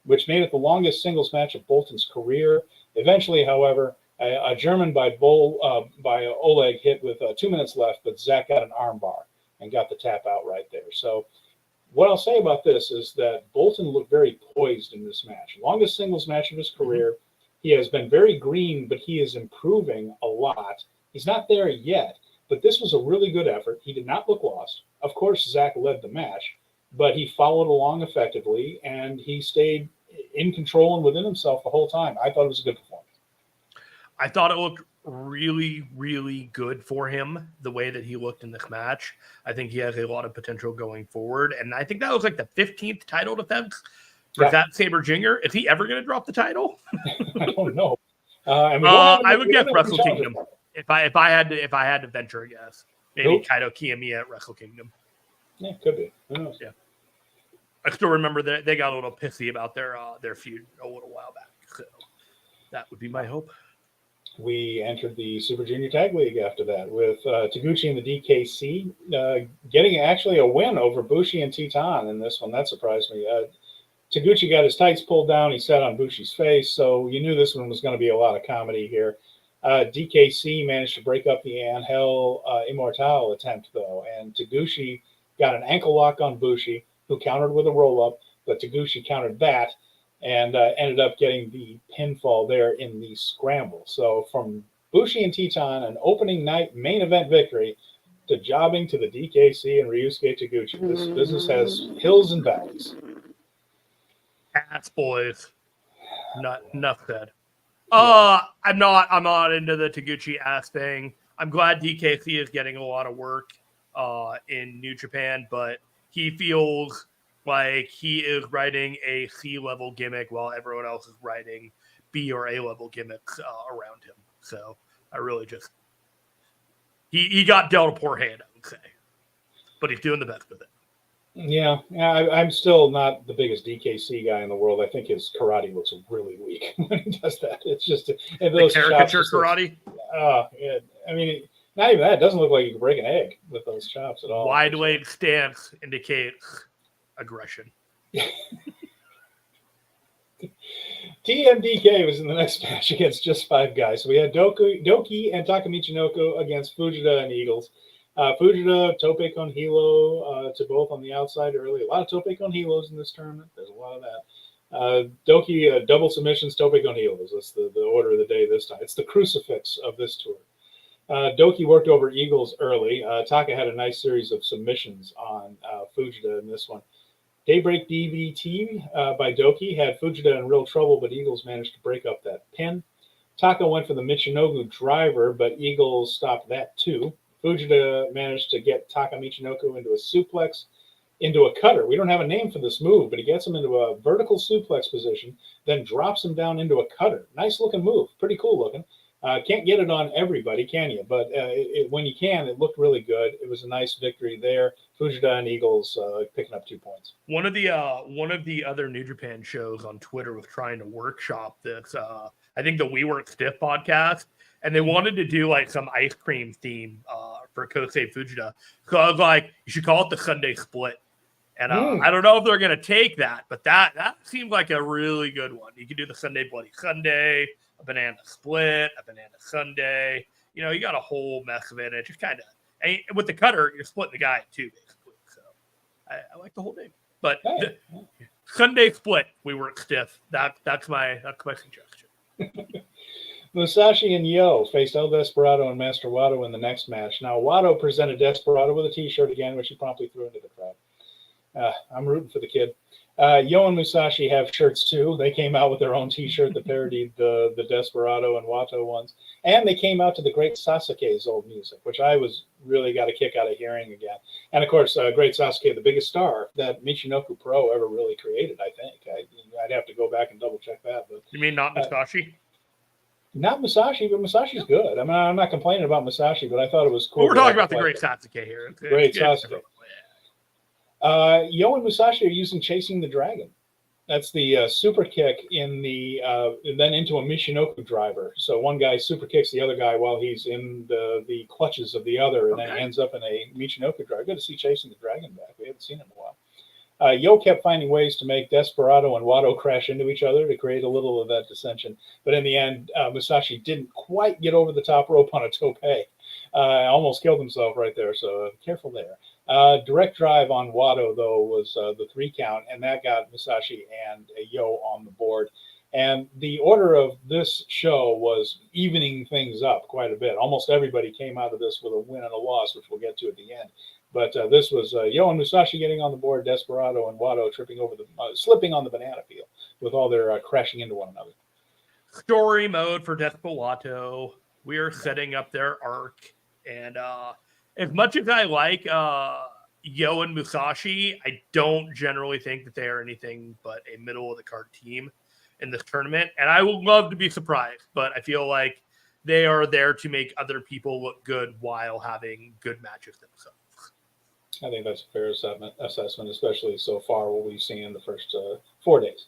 which made it the longest singles match of Bolton's career. Eventually, however, a German by Oleg hit with 2 minutes left, but Zack got an armbar and got the tap out right there. So what I'll say about this is that Bolton looked very poised in this match. Longest singles match of his career. He has been very green, but he is improving a lot. He's not there yet, but this was a really good effort. He did not look lost. Of course, Zack led the match, but he followed along effectively, and he stayed in control and within himself the whole time. I thought it was a good performance. I thought it looked really, really good for him, the way that he looked in this match. I think he has a lot of potential going forward, and I think that was like the 15th title defense for Zack Sabre Jr. Is he ever going to drop the title? I don't know. I would guess Wrestle Kingdom. If I had to venture a guess, maybe Kaito Kiyomiya at Wrestle Kingdom. Yeah, could be. Who knows? Yeah, I still remember that they got a little pissy about their feud a little while back. So that would be my hope. We entered the Super Junior Tag League after that with Taguchi and the DKC getting actually a win over Bushi and Titan in this one. That surprised me. Taguchi got his tights pulled down. He sat on Bushi's face, so you knew this one was going to be a lot of comedy here. DKC managed to break up the Angel Immortal attempt, though, and Taguchi got an ankle lock on Bushi, who countered with a roll-up, but Taguchi countered that and ended up getting the pinfall there in the scramble. So from Bushi and Titan, an opening night main event victory, to jobbing to the DKC and Ryusuke Taguchi. This business has hills and valleys. Ass boys. Enough said. I'm not into the Taguchi ass thing. I'm glad DKC is getting a lot of work in New Japan, but he feels like he is writing a C-level gimmick while everyone else is writing B or A-level gimmicks around him. So I really just he got dealt a poor hand, I would say, but he's doing the best with it. Yeah, I'm still not the biggest DKC guy in the world. I think his karate looks really weak when he does that. It's just those caricature karate. Yeah. I mean, not even that. It doesn't look like you can break an egg with those chops at all. Wide leg stance indicates aggression. TMDK was in the next match against just 5 guys. So we had Doki and Taka Michinoku against Fujita and Eagles. Fujita, Tope con Hilo to both on the outside early. A lot of Tope con Hilos in this tournament. There's a lot of that. Doki, double submissions, Tope con Hilos. That's the order of the day this time. It's the crucifix of this tour. Doki worked over Eagles early. Taka had a nice series of submissions on Fujita in this one. Daybreak DVT by Doki had Fujita in real trouble, but Eagles managed to break up that pin. Taka went for the Michinoku driver, but Eagles stopped that too. Fujita managed to get Taka Michinoku into a suplex, into a cutter. We don't have a name for this move, but he gets him into a vertical suplex position, then drops him down into a cutter. Nice looking move. Pretty cool looking. Can't get it on everybody, can you? But when you can, it looked really good. It was a nice victory there. Fujita and Eagles picking up 2 points. One of the other New Japan shows on Twitter was trying to workshop this. I think the We Work Stiff podcast, and they wanted to do like some ice cream theme for Kosei Fujita. So I was like, you should call it the Sunday Split. And I don't know if they're going to take that, but that seemed like a really good one. You could do the Sunday Bloody Sunday, a banana split, a banana Sunday. You know, you got a whole mess of it. And it just kind of, with the cutter, you're splitting the guy in two, basically. So I like the whole thing. But the Sunday Split, We Work Stiff. That's my suggestion. Musashi and Yo faced El Desperado and Master Wato in the next match. Now, Wato presented Desperado with a T-shirt again, which he promptly threw into the crowd. I'm rooting for the kid. Yo and Musashi have shirts too. They came out with their own T-shirt that parodied the Desperado and Wato ones. And they came out to the Great Sasuke's old music, which I was really got a kick out of hearing again. And of course, Great Sasuke, the biggest star that Michinoku Pro ever really created, I think. I'd have to go back and double check that. But you mean not Musashi? Not Musashi, but Musashi's good. I mean, I'm not complaining about Musashi, but I thought it was cool. Well, we're talking about the Great Sasuke here. Great Sasuke. Yo and Musashi are using Chasing the Dragon That's the super kick in the then into a Michinoku driver. So one guy super kicks the other guy while he's in the clutches of the other, and then he ends up in a Michinoku driver. Good to see Chasing the Dragon back. We haven't seen him in a while. Yo kept finding ways to make Desperado and Wato crash into each other to create a little of that dissension. But in the end, Musashi didn't quite get over the top rope on a tope. Almost killed himself right there, so careful there. Direct drive on Wato, though, was the 3 count, and that got Musashi and Yo on the board. And the order of this show was evening things up quite a bit. Almost everybody came out of this with a win and a loss, which we'll get to at the end. But this was Yo and Musashi getting on the board, Desperado and Wato tripping over slipping on the banana peel with all their crashing into one another. Story mode for Desperado. We are setting up their arc. And as much as I like Yo and Musashi, I don't generally think that they are anything but a middle-of-the-card team in this tournament. And I would love to be surprised, but I feel like they are there to make other people look good while having good matches themselves. I think that's a fair assessment, especially so far what we've seen in the first 4 days.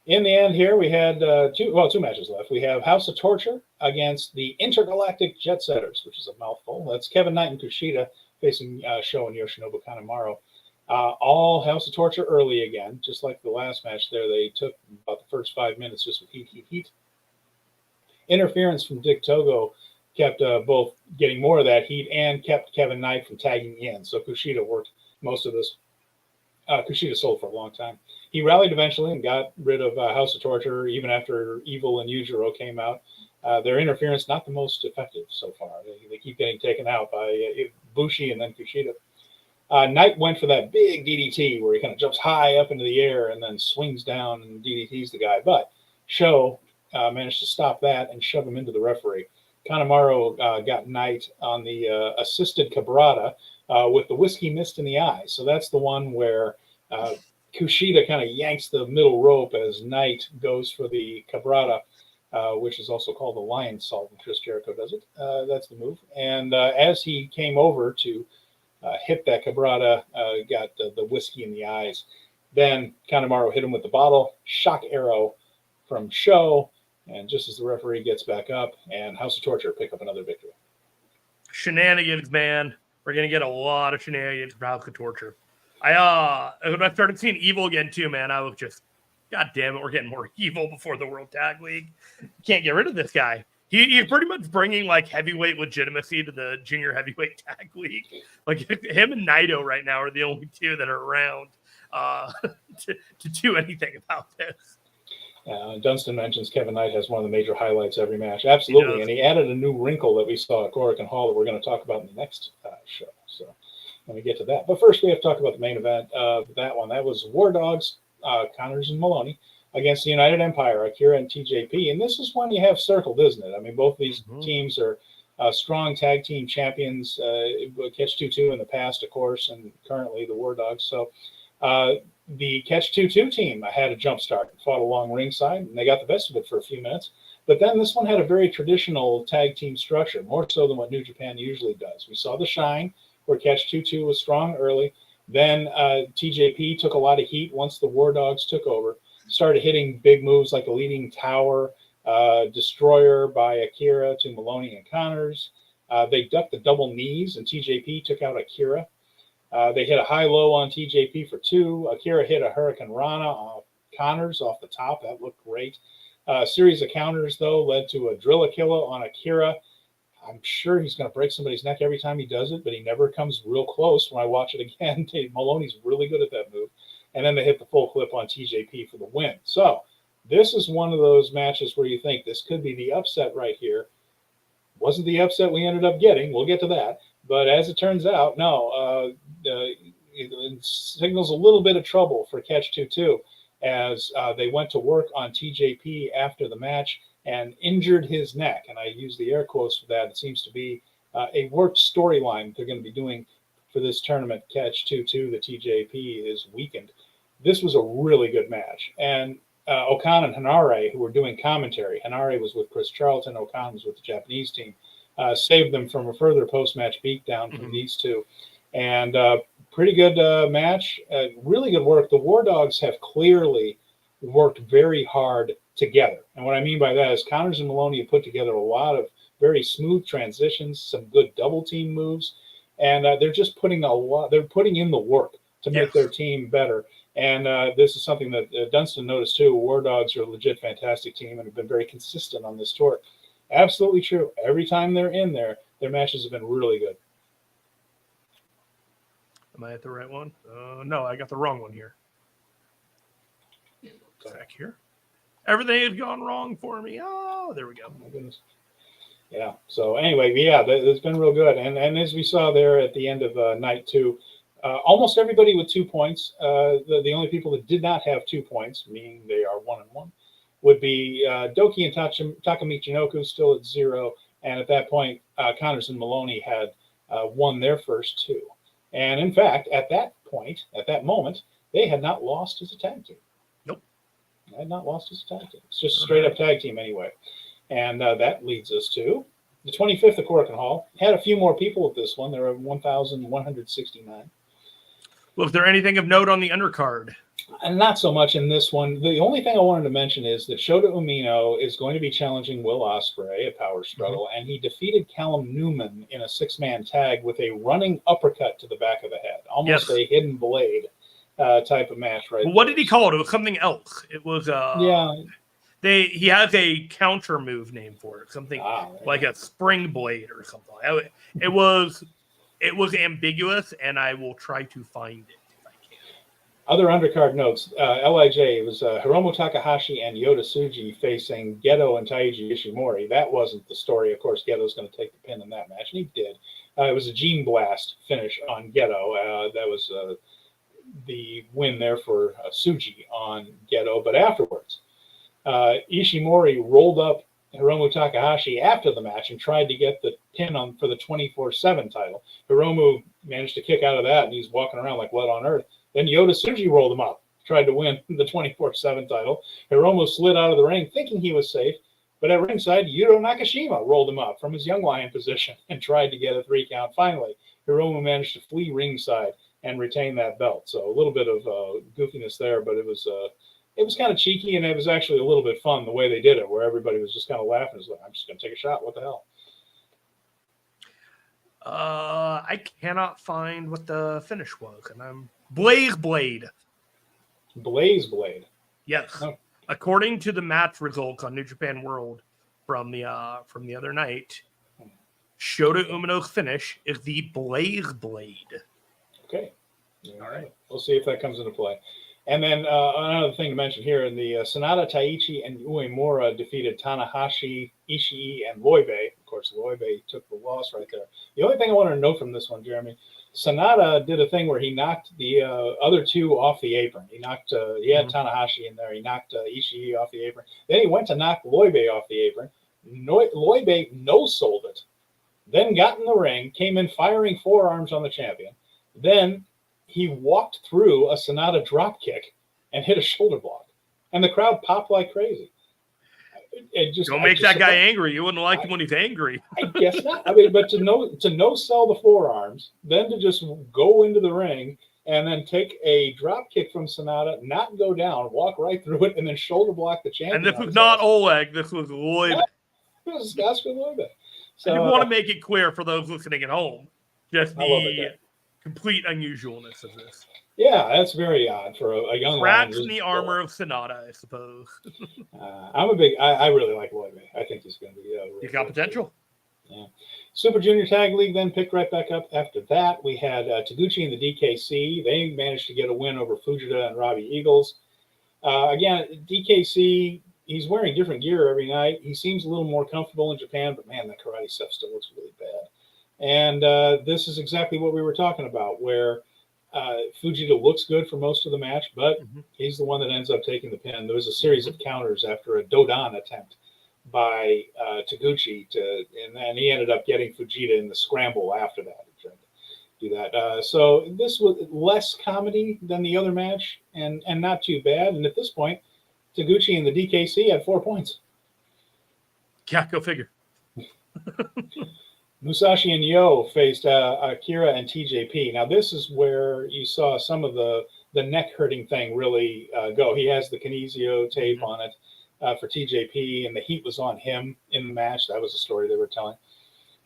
In the end here, we had two matches left. We have House of Torture against the Intergalactic Jet Setters, which is a mouthful. That's Kevin Knight and Kushida facing Sho and Yoshinobu Kanemaru. All House of Torture early again, just like the last match there. They took about the first 5 minutes just with heat. Interference from Dick Togo kept both getting more of that heat and kept Kevin Knight from tagging in. So Kushida worked most of this. Kushida sold for a long time. He rallied eventually and got rid of House of Torture even after Evil and Yujiro came out. Their interference not the most effective so far. They keep getting taken out by Bushi and then Kushida. Knight went for that big DDT where he kind of jumps high up into the air and then swings down and DDTs the guy. But Sho managed to stop that and shove him into the referee. Kanemaru got Knight on the assisted cabrata with the whiskey mist in the eye. So that's the one where Kushida kind of yanks the middle rope as Knight goes for the cabrata, which is also called the lion salt when Chris Jericho does it. That's the move. And as he came over to hit that cabrata, got the whiskey in the eyes. Then Kanemaru hit him with the bottle, shock arrow from Sho, and just as the referee gets back up, and House of Torture pick up another victory. Shenanigans, man. We're going to get a lot of shenanigans from House of Torture. When I started seeing Evil again, too, man, I was just, God damn it, we're getting more Evil before the World Tag League. Can't get rid of this guy. He's pretty much bringing, like, heavyweight legitimacy to the Junior Heavyweight Tag League. Like, him and Naito right now are the only two that are around to do anything about this. Dunstan mentions Kevin Knight has one of the major highlights every match. Absolutely. And he added a new wrinkle that we saw at Korakuen Hall that we're going to talk about in the next show. So let me get to that. But first, we have to talk about the main event of that one. That was War Dogs, Connors and Maloney against the United Empire, Akira and TJP. And this is one you have circled, isn't it? I mean, both these teams are strong tag team champions. Catch 2-2 in the past, of course, and currently the War Dogs. So the Catch 2-2 team had a jump start and fought along ringside, and they got the best of it for a few minutes. But then this one had a very traditional tag team structure, more so than what New Japan usually does. We saw the shine, where Catch 2-2 was strong early. Then TJP took a lot of heat once the War Dogs took over, started hitting big moves like a leading tower, destroyer by Akira to Maloney and Connors. They ducked the double knees, and TJP took out Akira. They hit a high-low on TJP for 2. Akira hit a Hurricane Rana off Connors off the top. That looked great. A series of counters, though, led to a Drilla killer on Akira. I'm sure he's going to break somebody's neck every time he does it, but he never comes real close. When I watch it again, Maloney's really good at that move. And then they hit the full clip on TJP for the win. So this is one of those matches where you think this could be the upset right here. Wasn't the upset we ended up getting. We'll get to that. But as it turns out, no, it signals a little bit of trouble for Catch 2-2 as they went to work on TJP after the match and injured his neck. And I use the air quotes for that. It seems to be a worked storyline they're going to be doing for this tournament, Catch 2-2, the TJP is weakened. This was a really good match. And Okan and Hanare, who were doing commentary, Hanare was with Chris Charlton, Okan was with the Japanese team, saved them from a further post-match beatdown from these two. And pretty good match, really good work. The War Dogs have clearly worked very hard together. And what I mean by that is Connors and Maloney have put together a lot of very smooth transitions, some good double team moves, and they're just putting they're putting in the work to make their team better. And this is something that Dunstan noticed too. War Dogs are a legit fantastic team and have been very consistent on this tour. Absolutely true. Every time they're in there, their matches have been really good. Am I at the right one? No, I got the wrong one here. Back here. Everything has gone wrong for me. Oh, there we go. Oh my goodness. Yeah. So anyway, yeah, it's been real good. And as we saw there at the end of night 2, almost everybody with 2 points. The only people that did not have 2 points, meaning they are 1-1, would be Doki and Taka Michinoku still at 0. And at that point, Connors and Maloney had won their first 2. And in fact, at that point, at that moment, they had not lost as a tag team. Nope. They had not lost as a tag team. It's just a straight up tag team anyway. And that leads us to the 25th of Korakuen Hall. Had a few more people at this one. There were 1,169. Was there anything of note on the undercard? And not so much in this one. The only thing I wanted to mention is that Shota Umino is going to be challenging Will Ospreay at Power Struggle, and he defeated Callum Newman in a 6-man tag with a running uppercut to the back of the head, almost a hidden blade type of match, right? Well, what did he call it? It was something else. It was he has a counter move name for it, something like a spring blade or something. It was ambiguous, and I will try to find it. Other undercard notes, LIJ, it was Hiromu Takahashi and Yota Tsuji facing Geto and Taiji Ishimori. That wasn't the story. Of course, Geto's going to take the pin in that match, and he did. It was a Gene Blast finish on Geto. That was the win there for Tsuji on Geto. But afterwards, Ishimori rolled up Hiromu Takahashi after the match and tried to get the pin on for the 24/7 title. Hiromu managed to kick out of that, and he's walking around like, what on earth? Then Yota Tsuji rolled him up, tried to win the 24/7 title. Hiromu slid out of the ring thinking he was safe, but at ringside, Yuto Nakashima rolled him up from his young lion position and tried to get a 3 count. Finally, Hiromu managed to flee ringside and retain that belt. So a little bit of goofiness there, but it was kind of cheeky, and it was actually a little bit fun the way they did it, where everybody was just kind of laughing. It was like, I'm just going to take a shot. What the hell? I cannot find what the finish was, and I'm Blaze Blade. Blaze Blade. Yes. Oh. According to the match results on New Japan World from the other night, Shota Umino's finish is the Blaze Blade. Okay. All right. We'll see if that comes into play. And then another thing to mention here, in the Sanada, Taichi, and Uemura defeated Tanahashi, Ishii, and Loibe. Of course, Loibe took the loss right there. The only thing I wanted to note from this one, Jeremy, Sanada did a thing where he knocked the other 2 off the apron. He knocked, he had Tanahashi in there. He knocked Ishii off the apron. Then he went to knock Loibe off the apron. Loibe no-sold it. Then got in the ring, came in firing forearms on the champion. Then he walked through a Sanada drop kick and hit a shoulder block. And the crowd popped like crazy. Don't make that guy angry. You wouldn't like him when he's angry. I guess not. I mean, but to no sell the forearms, then to just go into the ring and then take a drop kick from Sanada, not go down, walk right through it, and then shoulder block the champion. And this was not Oleg. This was Loibe. It was Oscar Loibe. So I want to make it clear for those listening at home, just the complete unusualness of this. Yeah, that's very odd for a young Cracks in the armor of Sanada, I suppose. I really like Loibe. I think he's going to be really He's got potential. Yeah. Super Junior Tag League then picked right back up after that. We had Taguchi and the DKC. They managed to get a win over Fujita and Robbie Eagles. Again, DKC, he's wearing different gear every night. He seems a little more comfortable in Japan, but man, that karate stuff still looks really bad. And this is exactly what we were talking about, where Fujita looks good for most of the match, but he's the one that ends up taking the pin. There was a series of counters after a Dodan attempt by Taguchi, and then he ended up getting Fujita in the scramble after that. He tried to do that. So this was less comedy than the other match, and not too bad. And at this point, Taguchi and the DKC had 4 points. Yeah, go figure. Musashi and Yo faced Akira and TJP. Now, this is where you saw some of the the neck hurting thing really go. He has the kinesio tape on it for TJP, and the heat was on him in the match. That was the story they were telling.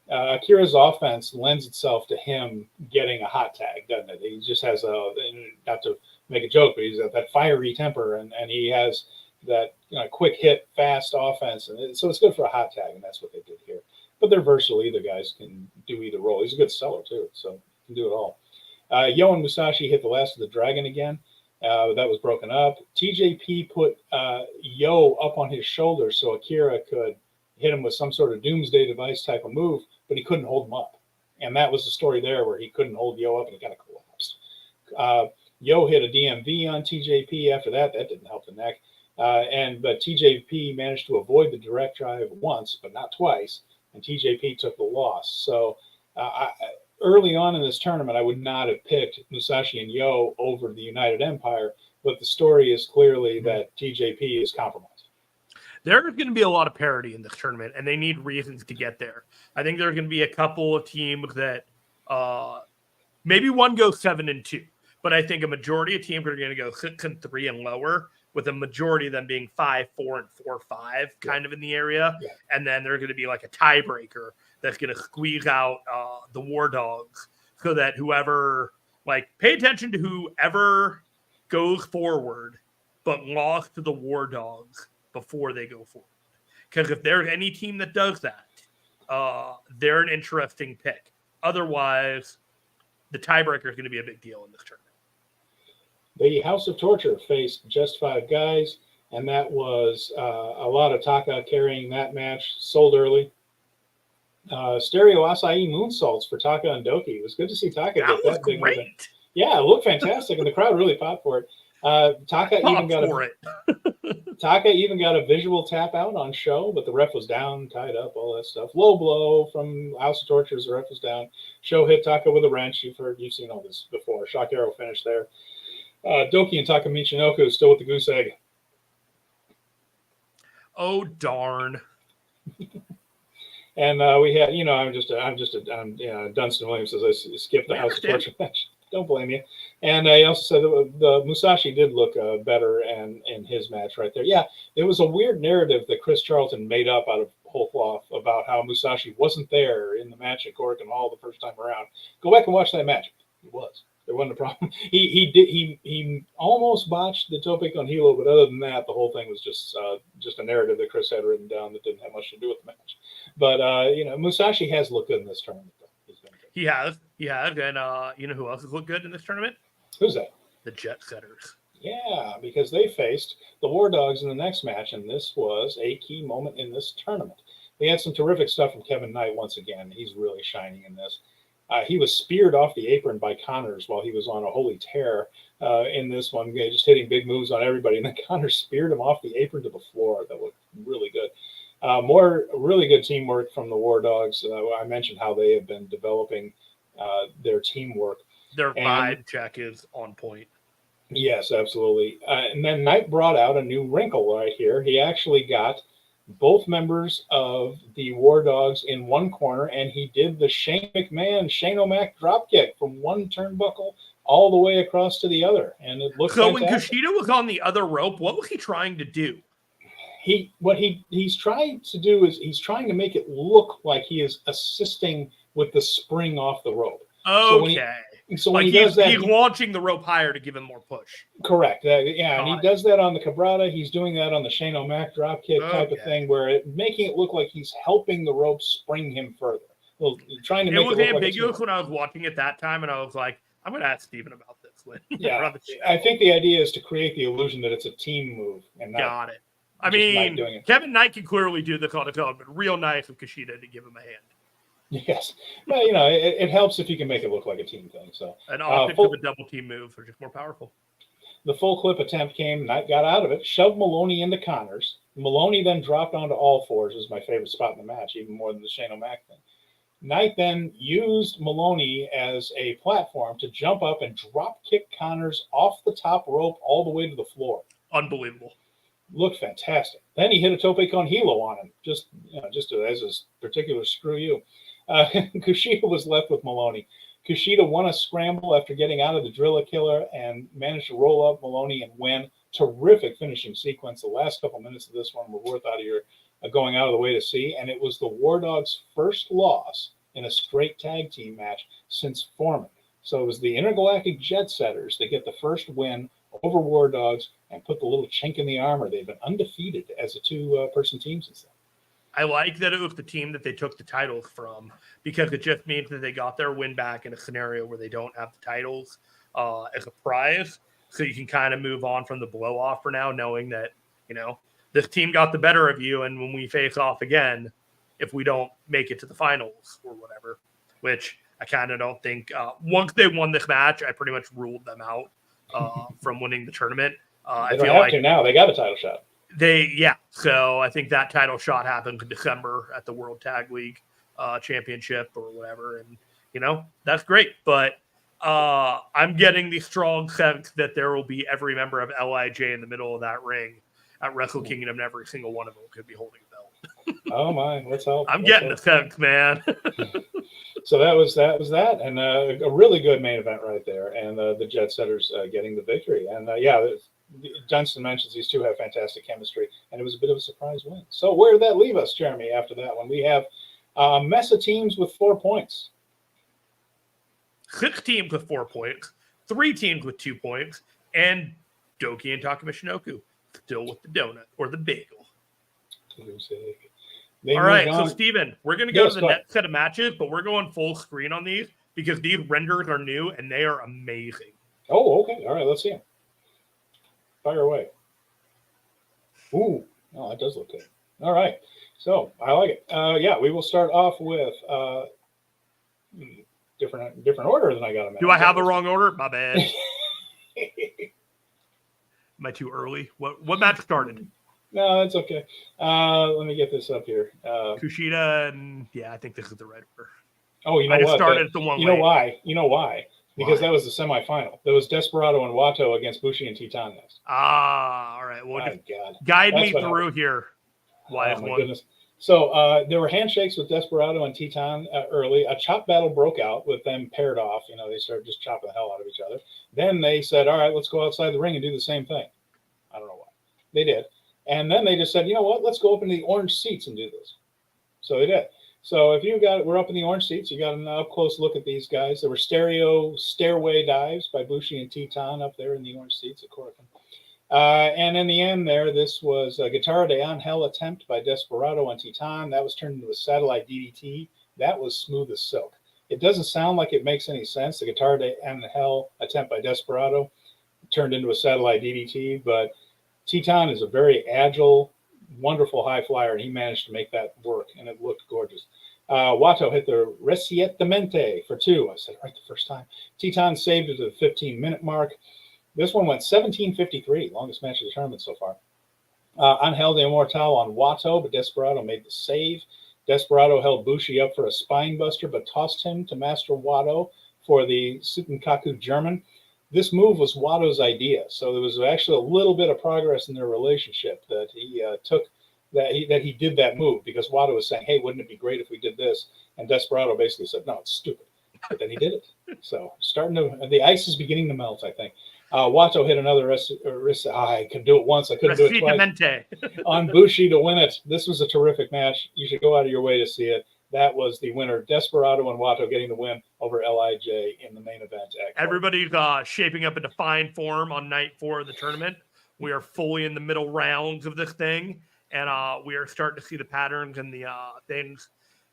Akira's offense lends itself to him getting a hot tag, doesn't it? He just has not to make a joke, but he's got that fiery temper, and he has that quick hit, fast offense. And so it's good for a hot tag, and that's what they did here. But they're versatile. Either guys can do either role. He's a good seller, too, so he can do it all. Yo and Musashi hit the last of the dragon again. That was broken up. TJP put Yo up on his shoulder so Akira could hit him with some sort of doomsday device type of move, but he couldn't hold him up. And that was the story there where he couldn't hold Yo up and he kind of collapsed. Yo hit a DMV on TJP after that. That didn't help the neck. But TJP managed to avoid the direct drive once, but not twice. And TJP took the loss. So early on in this tournament, I would not have picked Musashi and Yo over the United Empire, but the story is clearly that TJP is compromised. There's going to be a lot of parity in this tournament, and they need reasons to get there. I think there's going to be a couple of teams that maybe one goes 7-2, but I think a majority of teams are going to go 6-3 and lower, with a majority of them being 5-4 and 4-5 kind of in the area. Yeah. And then there's going to be like a tiebreaker that's going to squeeze out the War Dogs so that whoever, pay attention to whoever goes forward but lost to the War Dogs before they go forward. Because if there's any team that does that, they're an interesting pick. Otherwise, the tiebreaker is going to be a big deal in this tournament. The House of Torture faced just 5 guys, and that was a lot of Taka carrying that match. Sold early. Stereo Acai moonsaults for Taka and Doki. It was good to see Taka get that big. Great. Yeah, it looked fantastic, and the crowd really popped for it. Taka even got a visual tap out on show, but the ref was down, tied up, all that stuff. Low blow from House of Torture. The ref was down. Show hit Taka with a wrench. You've seen all this before. Shock arrow finish there. Doki and Taka Michinoku still with the goose egg. Oh darn! And we had, Dunstan Williams says I skipped the House of Torture match. Don't blame you. And I also said the Musashi did look better in his match right there. Yeah, there was a weird narrative that Chris Charlton made up out of whole cloth about how Musashi wasn't there in the match at Korakuen Hall the first time around. Go back and watch that match. He was. There wasn't a problem. He almost botched the tope con hilo, but other than that, the whole thing was just a narrative that Chris had written down that didn't have much to do with the match. But Musashi has looked good in this tournament. Though. He's been good. He has, and you know who else has looked good in this tournament? Who's that? The Jet Setters. Yeah, because they faced the War Dogs in the next match, and this was a key moment in this tournament. We had some terrific stuff from Kevin Knight once again. He's really shining in this. He was speared off the apron by Connors while he was on a holy tear in this one, just hitting big moves on everybody. And then Connors speared him off the apron to the floor. That looked really good. More really good teamwork from the War Dogs. I mentioned how they have been developing their teamwork. Their vibe check is on point. Yes, absolutely. And then Knight brought out a new wrinkle right here. He actually got both members of the War Dogs in one corner, and he did the Shane McMahon, Shane O'Mac dropkick from one turnbuckle all the way across to the other. And it looked so fantastic. When Kushida was on the other rope, what was he trying to do? He's trying to do is he's trying to make it look like he is assisting with the spring off the rope. Okay. So when he does that, he's launching the rope higher to give him more push. Correct. And he does that on the Cabrata. He's doing that on the Shane O'Mac dropkick type of thing, where making it look like he's helping the rope spring him further. Well, trying to make it look ambiguous like when I was watching at that time, and I was like, I'm going to ask Steven about this. Yeah, I think the idea is to create the illusion that it's a team move. And not Got it. I mean, Kevin Knight can clearly do this on his own, but real nice of Kushida to give him a hand. Yes. Well, it helps if you can make it look like a team thing. So an optics of a double team move are just more powerful. The full clip attempt came. Knight got out of it, shoved Maloney into Connors. Maloney then dropped onto all fours. Is my favorite spot in the match, even more than the Shane O'Mac thing. Knight then used Maloney as a platform to jump up and drop kick Connors off the top rope all the way to the floor. Unbelievable. Looked fantastic. Then he hit a tope con hilo on him, just as a particular screw you. Kushida was left with Maloney. Kushida won a scramble after getting out of the Drilla killer and managed to roll up Maloney and win. Terrific finishing sequence. The last couple minutes of this one were worth out of your going out of the way to see. And it was the War Dogs' first loss in a straight tag team match since forming. So it was the Intergalactic Jet Setters that get the first win over War Dogs and put the little chink in the armor. They've been undefeated as a two-person team since then. I like that it was the team that they took the titles from, because it just means that they got their win back in a scenario where they don't have the titles as a prize. So you can kind of move on from the blow off for now, knowing that, this team got the better of you. And when we face off again, if we don't make it to the finals or whatever, which I kind of don't think, once they won this match, I pretty much ruled them out from winning the tournament. They don't have to now. They got a title shot. So I think that title shot happened in December at the World Tag League Championship or whatever. And, that's great. But I'm getting the strong sense that there will be every member of LIJ in the middle of that ring at Wrestle Kingdom, and every single one of them could be holding a belt. Oh, my. Let's help. I'm getting the sense, man. So that was that. And a really good main event right there. And the Jet Setters getting the victory. And, Dunstan mentions these two have fantastic chemistry, and it was a bit of a surprise win. So where did that leave us, Jeremy, after that one? We have a mess of teams with 4 points. 6 teams with 4 points, 3 teams with 2 points, and Doki and Takamishinoku still with the donut or the bagel. All right, so Steven, we're going to go to the next set of matches, but we're going full screen on these because these renders are new and they are amazing. Oh, okay. All right, let's see them. Fire away. Ooh, oh, that does look good. All right, so I like it. We will start off with different order than I got them. Do I have the wrong order? My bad. Am I too early? What match started? No, that's okay. Let me get this up here. Kushida and I think this is the right order. Oh, you know I just what? started at the one. You know why? Because that was the semifinal. There was Desperado and Wato against Bushi and Titan next. All right. Well, God. Guide me through here. Why is my one? Goodness. So there were handshakes with Desperado and Titan early. A chop battle broke out with them paired off. They started just chopping the hell out of each other. Then they said, all right, let's go outside the ring and do the same thing. I don't know why. They did. And then they just said, you know what, let's go up into the orange seats and do this. So they did. So if we're up in the orange seats, you got an up close look at these guys. There were stereo stairway dives by Bushi and Titan up there in the orange seats at Corcoran. And in the end there, this was a Guitarra de Angel attempt by Desperado and Titan. That was turned into a satellite DDT. That was smooth as silk. It doesn't sound like it makes any sense. The Guitarra de Angel attempt by Desperado turned into a satellite DDT, but Titan is a very agile, wonderful high flyer, and he managed to make that work, and it looked gorgeous. Wato hit the Recientemente for 2. I said it right the first time. Titan saved it to the 15-minute mark. This one went 17:53, longest match of the tournament so far. Angel de Immortal on Wato, but Desperado made the save. Desperado held Bushi up for a spine buster, but tossed him to Master Wato for the Sutenkaku German. This move was Wato's idea, so there was actually a little bit of progress in their relationship that he that he did that move, because Wato was saying, hey, wouldn't it be great if we did this? And Desperado basically said, no, it's stupid. But then he did it. So the ice is beginning to melt, I think. Wato hit another I could do it once. I couldn't do it twice. On Bushi to win it. This was a terrific match. You should go out of your way to see it. That was the winner, Desperado and Wato getting the win over LIJ in the main event. Everybody's shaping up into fine form on night 4 of the tournament. We are fully in the middle rounds of this thing, and we are starting to see the patterns and the things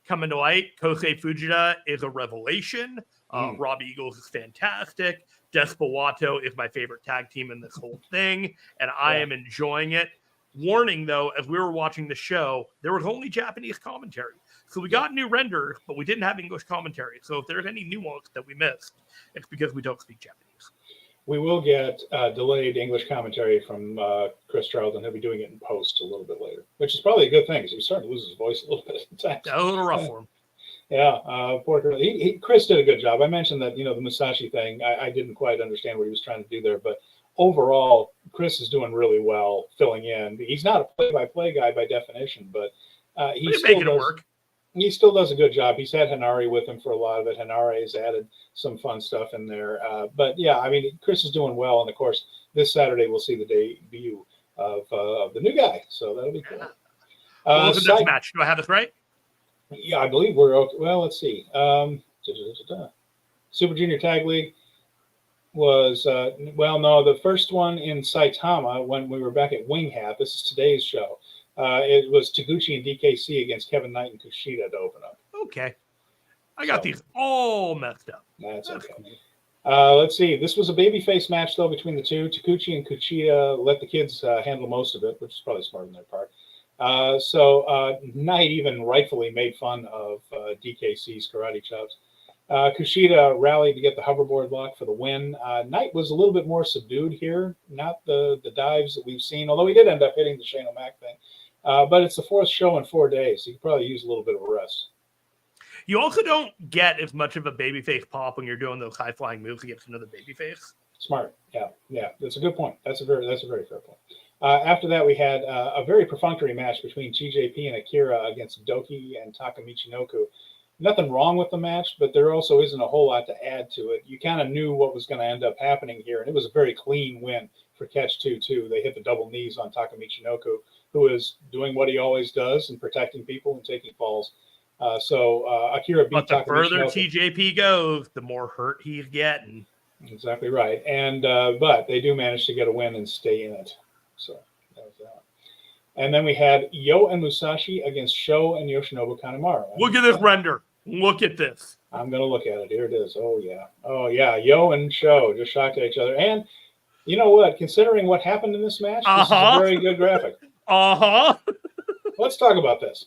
come into light. Kosei Fujita is a revelation. Rob Eagles is fantastic. Desperado is my favorite tag team in this whole thing, and I am enjoying it. Warning, though, as we were watching the show, there was only Japanese commentary. So we got new renders, but we didn't have English commentary. So if there's any nuance that we missed, it's because we don't speak Japanese. We will get delayed English commentary from Chris Charlton. He'll be doing it in post a little bit later, which is probably a good thing because he's starting to lose his voice a little bit at times. A little rough for him. Poor Chris did a good job. I mentioned that, the Musashi thing, I didn't quite understand what he was trying to do there, but overall, Chris is doing really well filling in. He's not a play-by-play guy by definition, but he's making it work. he still does a good job. He's had Hanari with him for a lot of it. Hanari has added some fun stuff in there. But yeah, I mean, Chris is doing well. And of course, this Saturday we'll see the debut of the new guy. So that'll be cool. What was the next match? Do I have this right? Yeah, I believe we're okay. Well, let's see. Super Junior Tag League was, no, the first one in Saitama when we were back at Wing Hat. This is today's show. It was Taguchi and DKC against Kevin Knight and Kushida to open up. Okay. I got these all messed up. That's okay. Cool. Let's see. This was a babyface match, though, between the two. Taguchi and Kushida let the kids handle most of it, which is probably smart on their part. Knight even rightfully made fun of DKC's karate chops. Kushida rallied to get the hoverboard lock for the win. Knight was a little bit more subdued here, not the dives that we've seen, although he did end up hitting the Shane O'Mac thing. But it's the fourth show in 4 days, so you could probably use a little bit of a rest. You also don't get as much of a babyface pop when you're doing those high-flying moves against another babyface. Smart, yeah, that's a good point. That's a very fair point. After that, we had a very perfunctory match between TJP and Akira against Doki and Taka Michinoku. Nothing wrong with the match, but there also isn't a whole lot to add to it. You kind of knew what was going to end up happening here, and it was a very clean win for Catch 2, too. They hit the double knees on Taka Michinoku, who is doing what he always does and protecting people and taking falls. Akira beat Taka Michinoku. But the further TJP goes, the more hurt he's getting. Exactly right. And but they do manage to get a win and stay in it. So that was that. And then we had Yo and Musashi against Sho and Yoshinobu Kanemaru. Look at this render. Look at this. I'm going to look at it. Here it is. Oh, yeah. Yo and Sho just shocked at each other. And you know what? Considering what happened in this match, this is a very good graphic. Let's talk about this.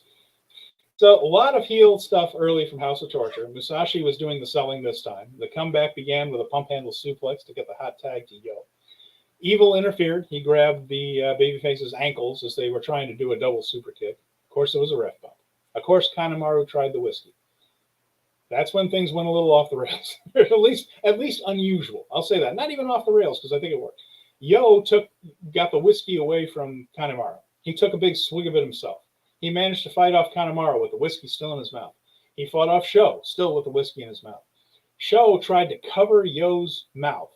So a lot of heel stuff early from House of Torture. Musashi was doing the selling this time. The comeback began with a pump handle suplex to get the hot tag to Yo. Evil interfered. He grabbed the babyface's ankles as they were trying to do a double super kick. Of course, it was a ref bump. Of course, Kanemaru tried the whiskey. That's when things went a little off the rails. at least unusual. I'll say that. Not even off the rails because I think it worked. Yo got the whiskey away from Kanemaru. He took a big swig of it himself. He managed to fight off Kanemaru with the whiskey still in his mouth. He fought off Sho, still with the whiskey in his mouth. Sho tried to cover Yo's mouth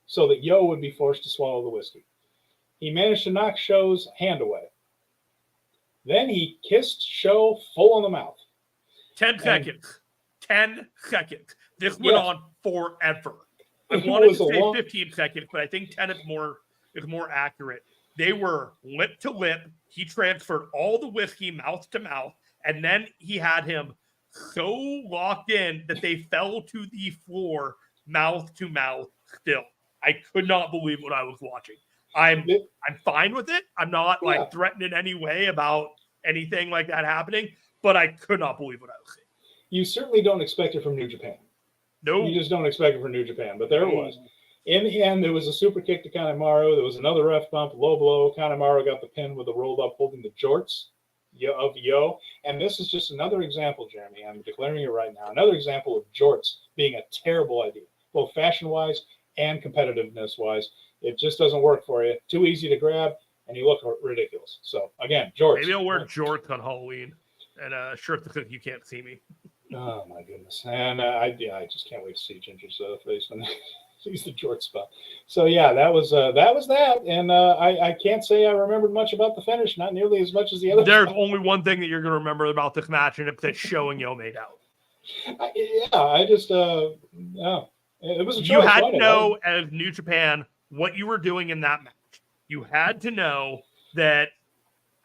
so that Yo would be forced to swallow the whiskey. He managed to knock Sho's hand away. Then he kissed Sho full in the mouth. 10 seconds. 10 seconds. This went on forever. I wanted to say 15 seconds, but I think 10 is more accurate. They were lip to lip. He transferred all the whiskey mouth to mouth, and then he had him so locked in that they fell to the floor mouth to mouth still. I could not believe what I was watching. I'm fine with it. I'm not threatened in any way about anything like that happening, but I could not believe what I was seeing. You certainly don't expect it from New Japan. No. You just don't expect it from New Japan, but there it was. In the end, there was a super kick to Kanemaru. There was another ref bump, low blow. Kanemaru got the pin with a rolled up holding the jorts of Yo. And this is just another example, Jeremy. I'm declaring it right now. Another example of jorts being a terrible idea, both fashion-wise and competitiveness-wise. It just doesn't work for you. Too easy to grab, and you look ridiculous. So, again, jorts. Maybe I'll wear jorts on Halloween and a shirt that says you can't see me. Oh, my goodness. And I just can't wait to see Ginger's face when he's the jorts spot. So, yeah, that was that. And I can't say I remembered much about the finish, not nearly as much as the other. There's only one thing that you're going to remember about this match, and it's that Sho and Yo made out. It was a choice. You had to know, as New Japan, what you were doing in that match. You had to know that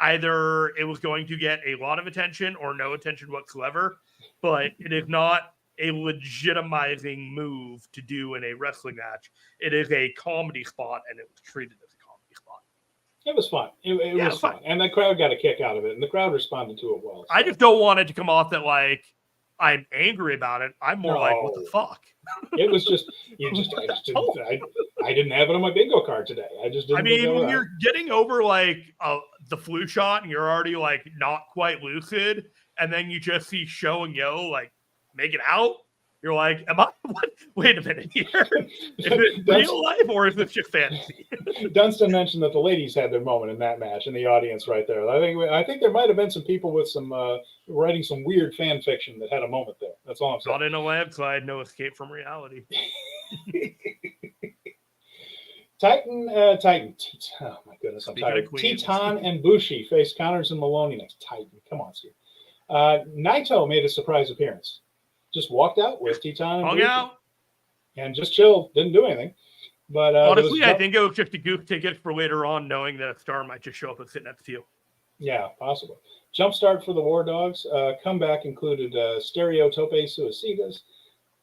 either it was going to get a lot of attention or no attention whatsoever, but it is not a legitimizing move to do in a wrestling match. It is a comedy spot, and it was treated as a comedy spot. It was fun. It was fun. And the crowd got a kick out of it, and the crowd responded to it well. So. I just don't want it to come off that, like, I'm angry about it. I'm more like, what the fuck? It was just, I didn't have it on my bingo card today. I just didn't. I mean, when you're getting over like the flu shot and you're already like not quite lucid, and then you just see Sho and Yo like make it out, You're like, am I? What? Wait a minute here. Is it real life or is this just fantasy? Dunstan mentioned that the ladies had their moment in that match in the audience right there. I think there might have been some people with some writing some weird fan fiction that had a moment there. That's all I'm saying. Got in a landslide, no escape from reality. Titan. Oh my goodness, I'm tired. Titan and Bushi face Connors and Maloney next. Titan, come on, Steve. Naito made a surprise appearance. Just walked out with Titan and Hung Bushi. out. And just chilled. Didn't do anything. But honestly, I think it was just a goof ticket for later on, knowing that a star might just show up and sit next to you. Yeah, possibly. Jump start for the War Dogs. Comeback included Stereo Tope Suicidas.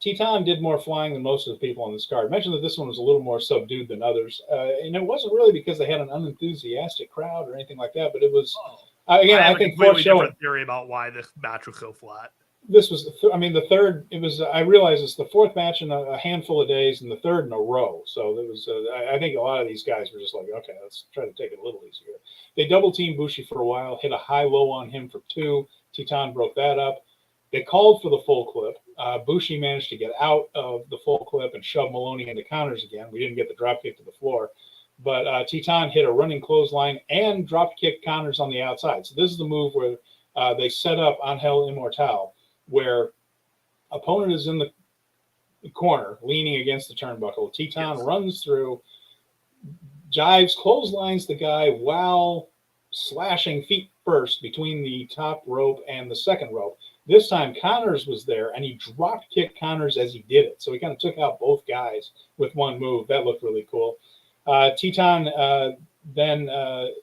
Titan did more flying than most of the people on this card. I mentioned that this one was a little more subdued than others. And it wasn't really because they had an unenthusiastic crowd or anything like that, but it was, again, I think completely different theory about why this match was so flat. This was, the third, it was, I realize it's the fourth match in a handful of days and the third in a row. So there was, I think a lot of these guys were just like, okay, let's try to take it a little easier. They double teamed Bushi for a while, hit a high-low on him for 2. Titan broke that up. They called for the full clip. Bushi managed to get out of the full clip and shove Maloney into counters again. We didn't get the drop kick to the floor. But Titan hit a running clothesline and drop kick counters on the outside. So this is the move where they set up Angel Immortal, where opponent is in the corner, leaning against the turnbuckle. Titan runs through, jives, clotheslines the guy while slashing feet first between the top rope and the second rope. This time, Connors was there, and he drop kicked Connors as he did it. So he kind of took out both guys with one move. That looked really cool. Titan then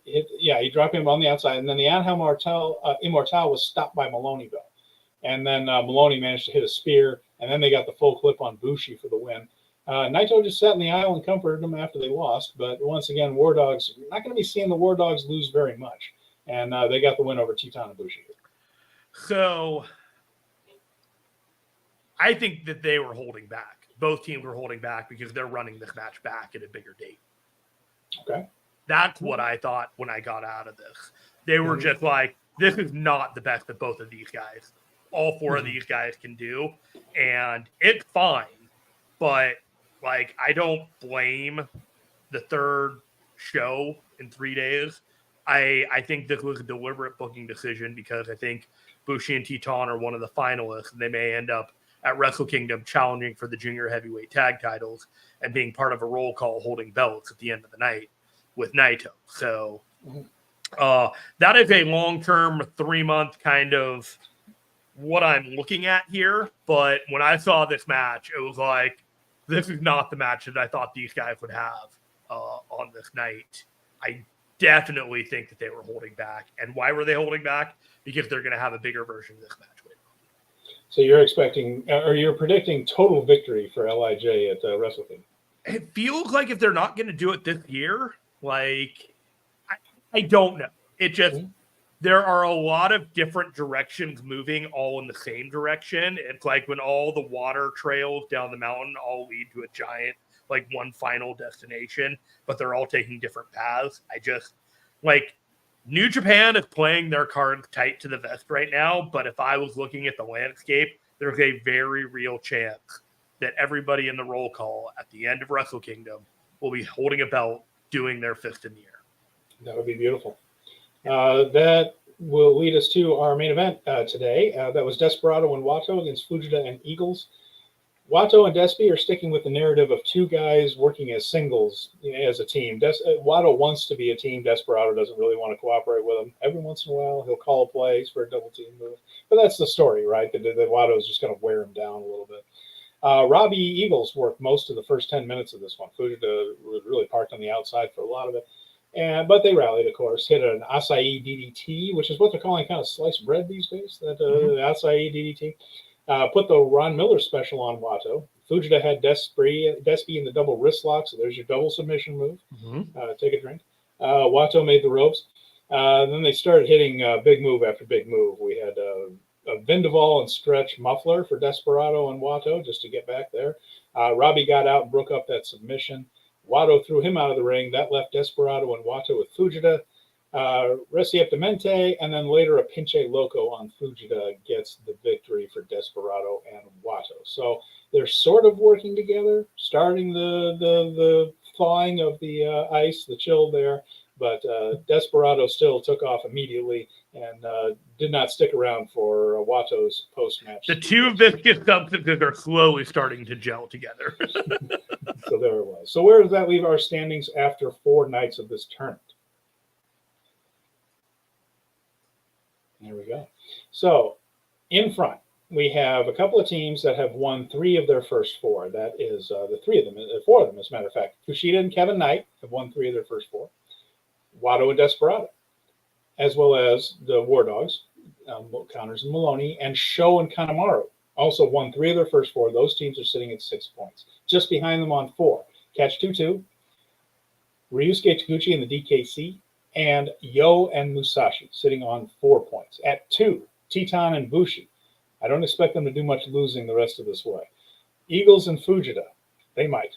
he dropped him on the outside, and then the Angel Immortal was stopped by Maloney, though. And then Maloney managed to hit a spear, and then they got the full clip on Bushi for the win. Naito just sat in the aisle and comforted them after they lost. But once again, War Dogs, you're not going to be seeing the War Dogs lose very much. And they got the win over Titan and Bushi. So I think that they were holding back. Both teams were holding back because they're running this match back at a bigger date. Okay. That's what I thought when I got out of this. They were just like, this is not the best that both of these guys, all 4 of these guys can do. And it's fine. But, like, I don't blame the third show in 3 days. I think this was a deliberate booking decision because I think Bushi and Titan are one of the finalists, and they may end up at Wrestle Kingdom challenging for the junior heavyweight tag titles and being part of a roll call holding belts at the end of the night with Naito. So that is a long-term 3-month kind of what I'm looking at here. But when I saw this match, it was like, this is not the match that I thought these guys would have on this night. I definitely think that they were holding back. And why were they holding back? Because they're going to have a bigger version of this match later on. So you're expecting, or you're predicting total victory for LIJ at Wrestle Kingdom. It feels like if they're not going to do it this year, like, I don't know. It just, there are a lot of different directions moving all in the same direction. It's like when all the water trails down the mountain all lead to a giant, like, one final destination, but they're all taking different paths. I just, like, New Japan is playing their cards tight to the vest right now, but if I was looking at the landscape, there's a very real chance that everybody in the roll call at the end of Wrestle Kingdom will be holding a belt, doing their fist in the air. That would be beautiful. That will lead us to our main event today. That was Desperado and Wato against Fujita and Eagles. Wato and Despi are sticking with the narrative of 2 guys working as singles as a team. Wato wants to be a team. Desperado doesn't really want to cooperate with him. Every once in a while, he'll call plays for a double team move. But that's the story, right? That Wato is just going to wear him down a little bit. Robbie Eagles worked most of the first 10 minutes of this one. Fujita was really parked on the outside for a lot of it. But they rallied, of course, hit an acai DDT, which is what they're calling kind of sliced bread these days, that acai DDT. Put the Ron Miller special on Wato. Fujita had Despi in the double wrist lock, so there's your double submission move. Take a drink. Wato made the ropes. Then they started hitting big move after big move. We had a Vindeval and stretch muffler for Desperado and Wato just to get back there. Robbie got out and broke up that submission. Wato threw him out of the ring. That left Desperado and Wato with Fujita. Recientemente, and then later a Pinche Loco on Fujita gets the victory for Desperado and Wato. So they're sort of working together, starting the thawing of the ice, the chill there. But Desperado still took off immediately and did not stick around for Wato's post-match. The two viscous substances are slowly starting to gel together. So there it was. So where does that leave our standings after 4 nights of this tournament? There we go. So in front, we have a couple of teams that have won 3 of their first 4. That is the 4 of them, as a matter of fact. Kushida and Kevin Knight have won 3 of their first 4. Wato and Desperado, as well as the War Dogs, Connors and Maloney, and Sho and Kanemaru also won 3 of their first 4. Those teams are sitting at 6 points. Just behind them on 4, Catch 2-2, Ryusuke Taguchi and the DKC, and Yo and Musashi sitting on 4 points. At 2, Titan and Bushi. I don't expect them to do much losing the rest of this way. Eagles and Fujita, they might.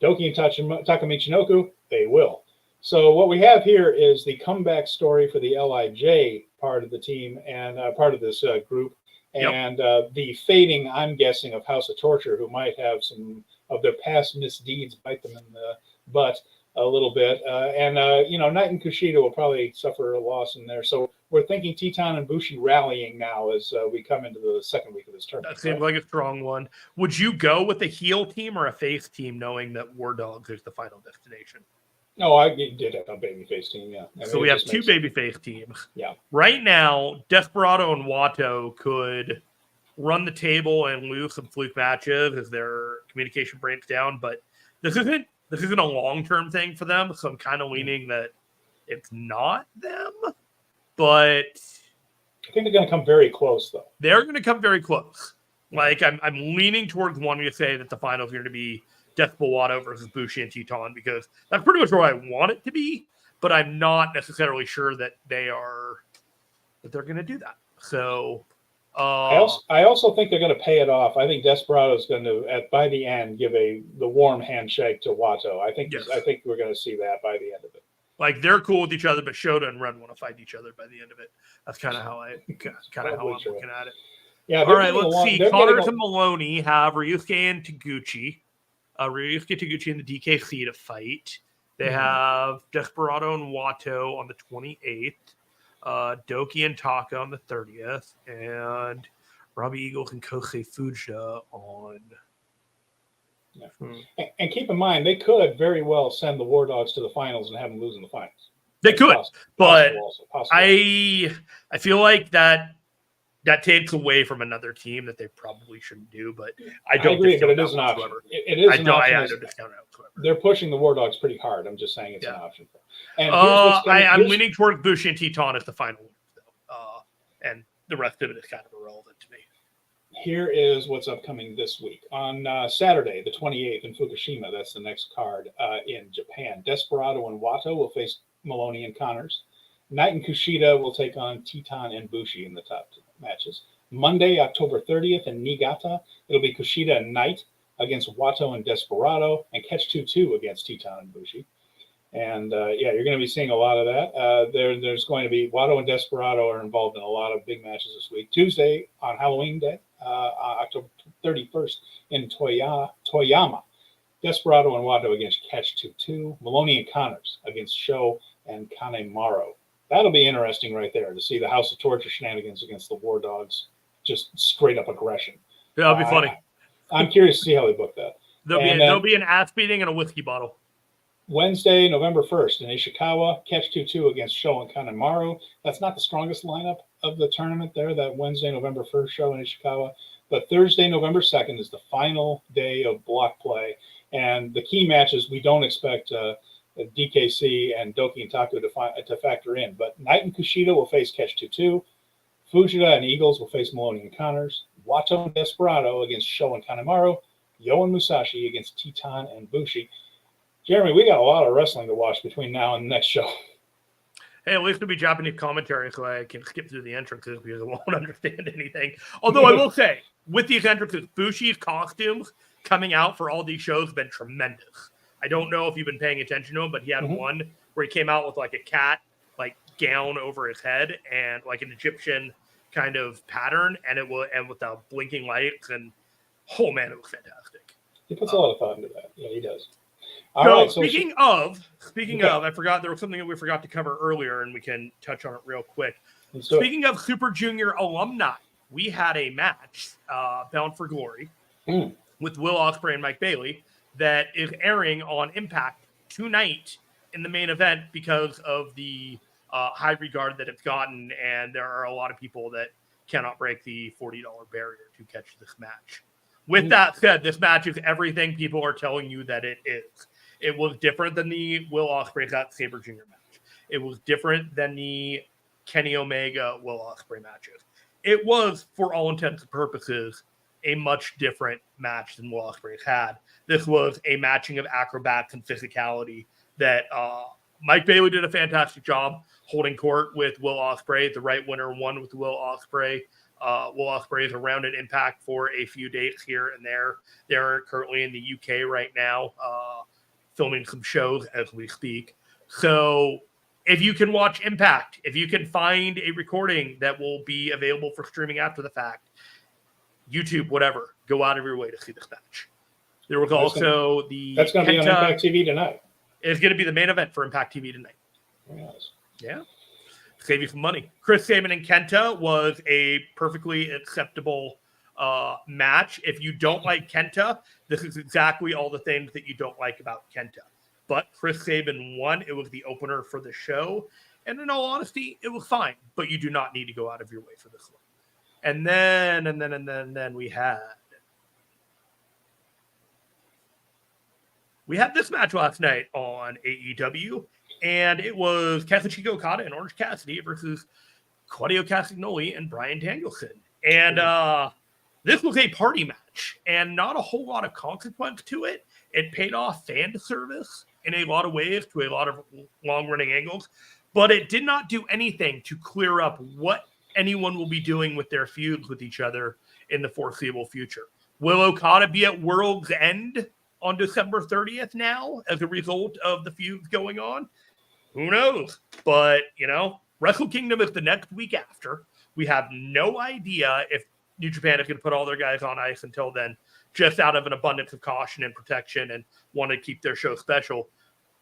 Doki and Takamichinoku, they will. So what we have here is the comeback story for the LIJ part of the team and part of this group, and the fading, I'm guessing, of House of Torture, who might have some of their past misdeeds bite them in the butt a little bit. Knight and Kushida will probably suffer a loss in there. So we're thinking Titan and Bushi rallying now as we come into the second week of this tournament. That seems like a strong one. Would you go with a heel team or a face team, knowing that War Dogs is the final destination? No, I did have a babyface team, yeah. So we have 2 babyface teams. Yeah. Right now, Desperado and Wato could run the table and lose some fluke matches as their communication breaks down, but this isn't a long-term thing for them, so I'm kind of leaning that it's not them, but I think they're going to come very close, though. They're going to come very close. Like, I'm leaning towards wanting to say that the finals are going to be Desperado versus Bushi and Titan, because that's pretty much where I want it to be, but I'm not necessarily sure that they're going to do that. So I also think they're going to pay it off. I think Desperado is going to, by the end, give the warm handshake to Wato. I think we're going to see that by the end of it. Like, they're cool with each other, but Shota and Ren want to fight each other by the end of it. That's kind of how I'm looking at it. Yeah. All right, let's see. Connors and Maloney have Ryusuke and Taguchi. Ryusuke Taguchi and the DKC to fight. They have Desperado and Wato on the 28th. Doki and Taka on the 30th. And Robbie Eagles and Kosei Fujita on... Yeah. And keep in mind, they could very well send the War Dogs to the finals and have them lose in the finals. They could, but possible. I feel like that takes away from another team that they probably shouldn't do. But I don't agree, but it is an option. It is an option. I don't discount it whatsoever. They're pushing the War Dogs pretty hard. I'm just saying it's an option. And I'm leaning towards Bushi and Titan as the final one, though. And the rest of it is kind of irrelevant to me. Here is what's upcoming this week. On Saturday, the 28th in Fukushima, that's the next card in Japan. Desperado and Wato will face Maloney and Connors. Knight and Kushida will take on Titan and Bushi in the top 2 matches. Monday, October 30th in Niigata, it'll be Kushida and Knight against Wato and Desperado, and Catch 2-2 against Titan and Bushi. And you're going to be seeing a lot of that. There's going to be Wato and Desperado are involved in a lot of big matches this week. Tuesday on Halloween Day, October 31st in Toyama. Desperado and Wato against Catch 2-2. Maloney and Connors against Sho and Kanemaru. That'll be interesting right there to see the House of Torture shenanigans against the War Dogs. Just straight up aggression. That'll be funny. I'm curious to see how they book that. There'll be an ass beating and a whiskey bottle. Wednesday, November 1st in Ishikawa, Catch 2-2 against Sho and Kanemaru. That's not the strongest lineup of the tournament there, that Wednesday, November 1st show in Ishikawa. But Thursday, November 2nd is the final day of block play. And the key matches, we don't expect DKC and Doki and Taku to factor in. But Knight and Kushida will face Catch 2-2. Fujita and Eagles will face Maloney and Connors. Wato and Desperado against Sho and Kanemaru. Yo and Musashi against Titan and Bushi. Jeremy, we got a lot of wrestling to watch between now and the next show. Hey, at least it'll be Japanese commentary so I can skip through the entrances because I won't understand anything. Although I will say, with these entrances, Bushi's costumes coming out for all these shows have been tremendous. I don't know if you've been paying attention to him, but he had one where he came out with like a cat, like gown over his head and like an Egyptian kind of pattern, and it will end with the blinking lights, and oh man, it was fantastic. He puts a lot of thought into that. Yeah, he does. Speaking of, I forgot there was something that we forgot to cover earlier, and we can touch on it real quick. Speaking of Super Junior alumni, we had a match, Bound for Glory, with Will Ospreay and Mike Bailey that is airing on Impact tonight in the main event because of the high regard that it's gotten, and there are a lot of people that cannot break the $40 barrier to catch this match. With that said, this match is everything people are telling you that it is. It was different than the Will Ospreay Zack Sabre Jr. match. It was different than the Kenny Omega Will Ospreay matches. It was, for all intents and purposes, a much different match than Will Ospreay's had. This was a matching of acrobats and physicality that Mike Bailey did a fantastic job holding court with Will Ospreay. The right winner won with Will Ospreay. Will Ospreay is around at Impact for a few dates here and there. They're currently in the UK right now, filming some shows as we speak. So if you can watch Impact, if you can find a recording that will be available for streaming after the fact, YouTube, whatever, go out of your way to see this match. There was that's going to be on Impact TV tonight. It's going to be the main event for Impact TV tonight. Yes. Yeah. Save you some money. Chris Sabin and Kenta was a perfectly acceptable match. If you don't like Kenta, this is exactly all the things that you don't like about Kenta. But Chris Sabin won. It was the opener for the show. And in all honesty, it was fine. But you do not need to go out of your way for this one. And then we had this match last night on AEW. And it was Kazuchika Okada and Orange Cassidy versus Claudio Castagnoli and Bryan Danielson. And this was a party match and not a whole lot of consequence to it. It paid off fan service in a lot of ways to a lot of long-running angles, but it did not do anything to clear up what anyone will be doing with their feuds with each other in the foreseeable future. Will Okada be at World's End on December 30th now as a result of the feuds going on? Who knows? But, Wrestle Kingdom is the next week after. We have no idea if New Japan is going to put all their guys on ice until then, just out of an abundance of caution and protection and want to keep their show special.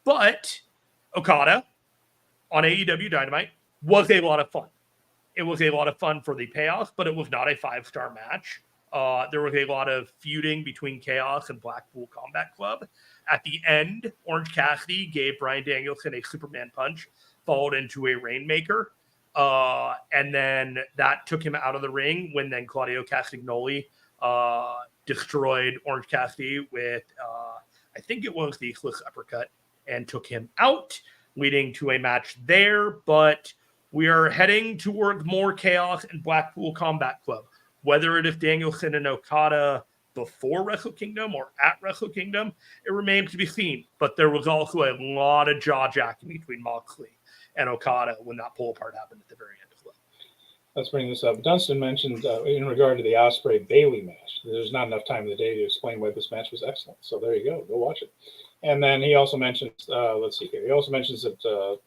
But Okada on AEW Dynamite was a lot of fun. It was a lot of fun for the payoff, but it was not a 5-star match. There was a lot of feuding between Chaos and Blackpool Combat Club. At the end, Orange Cassidy gave Bryan Danielson a Superman punch, followed into a Rainmaker. And then that took him out of the ring when then Claudio Castagnoli destroyed Orange Cassidy with, I think it was the Swiss uppercut, and took him out, leading to a match there. But we are heading towards more Chaos and Blackpool Combat Club. Whether it is Danielson and Okada before Wrestle Kingdom or at Wrestle Kingdom, it remains to be seen. But there was also a lot of jaw-jacking between Moxley and Okada when that pull-apart happened at the very end of the Let's bring this up. Dunstan mentioned in regard to the Ospreay-Bailey match, there's not enough time in the day to explain why this match was excellent. So there you go. Go watch it. And then he also mentions, let's see here. He also mentions that,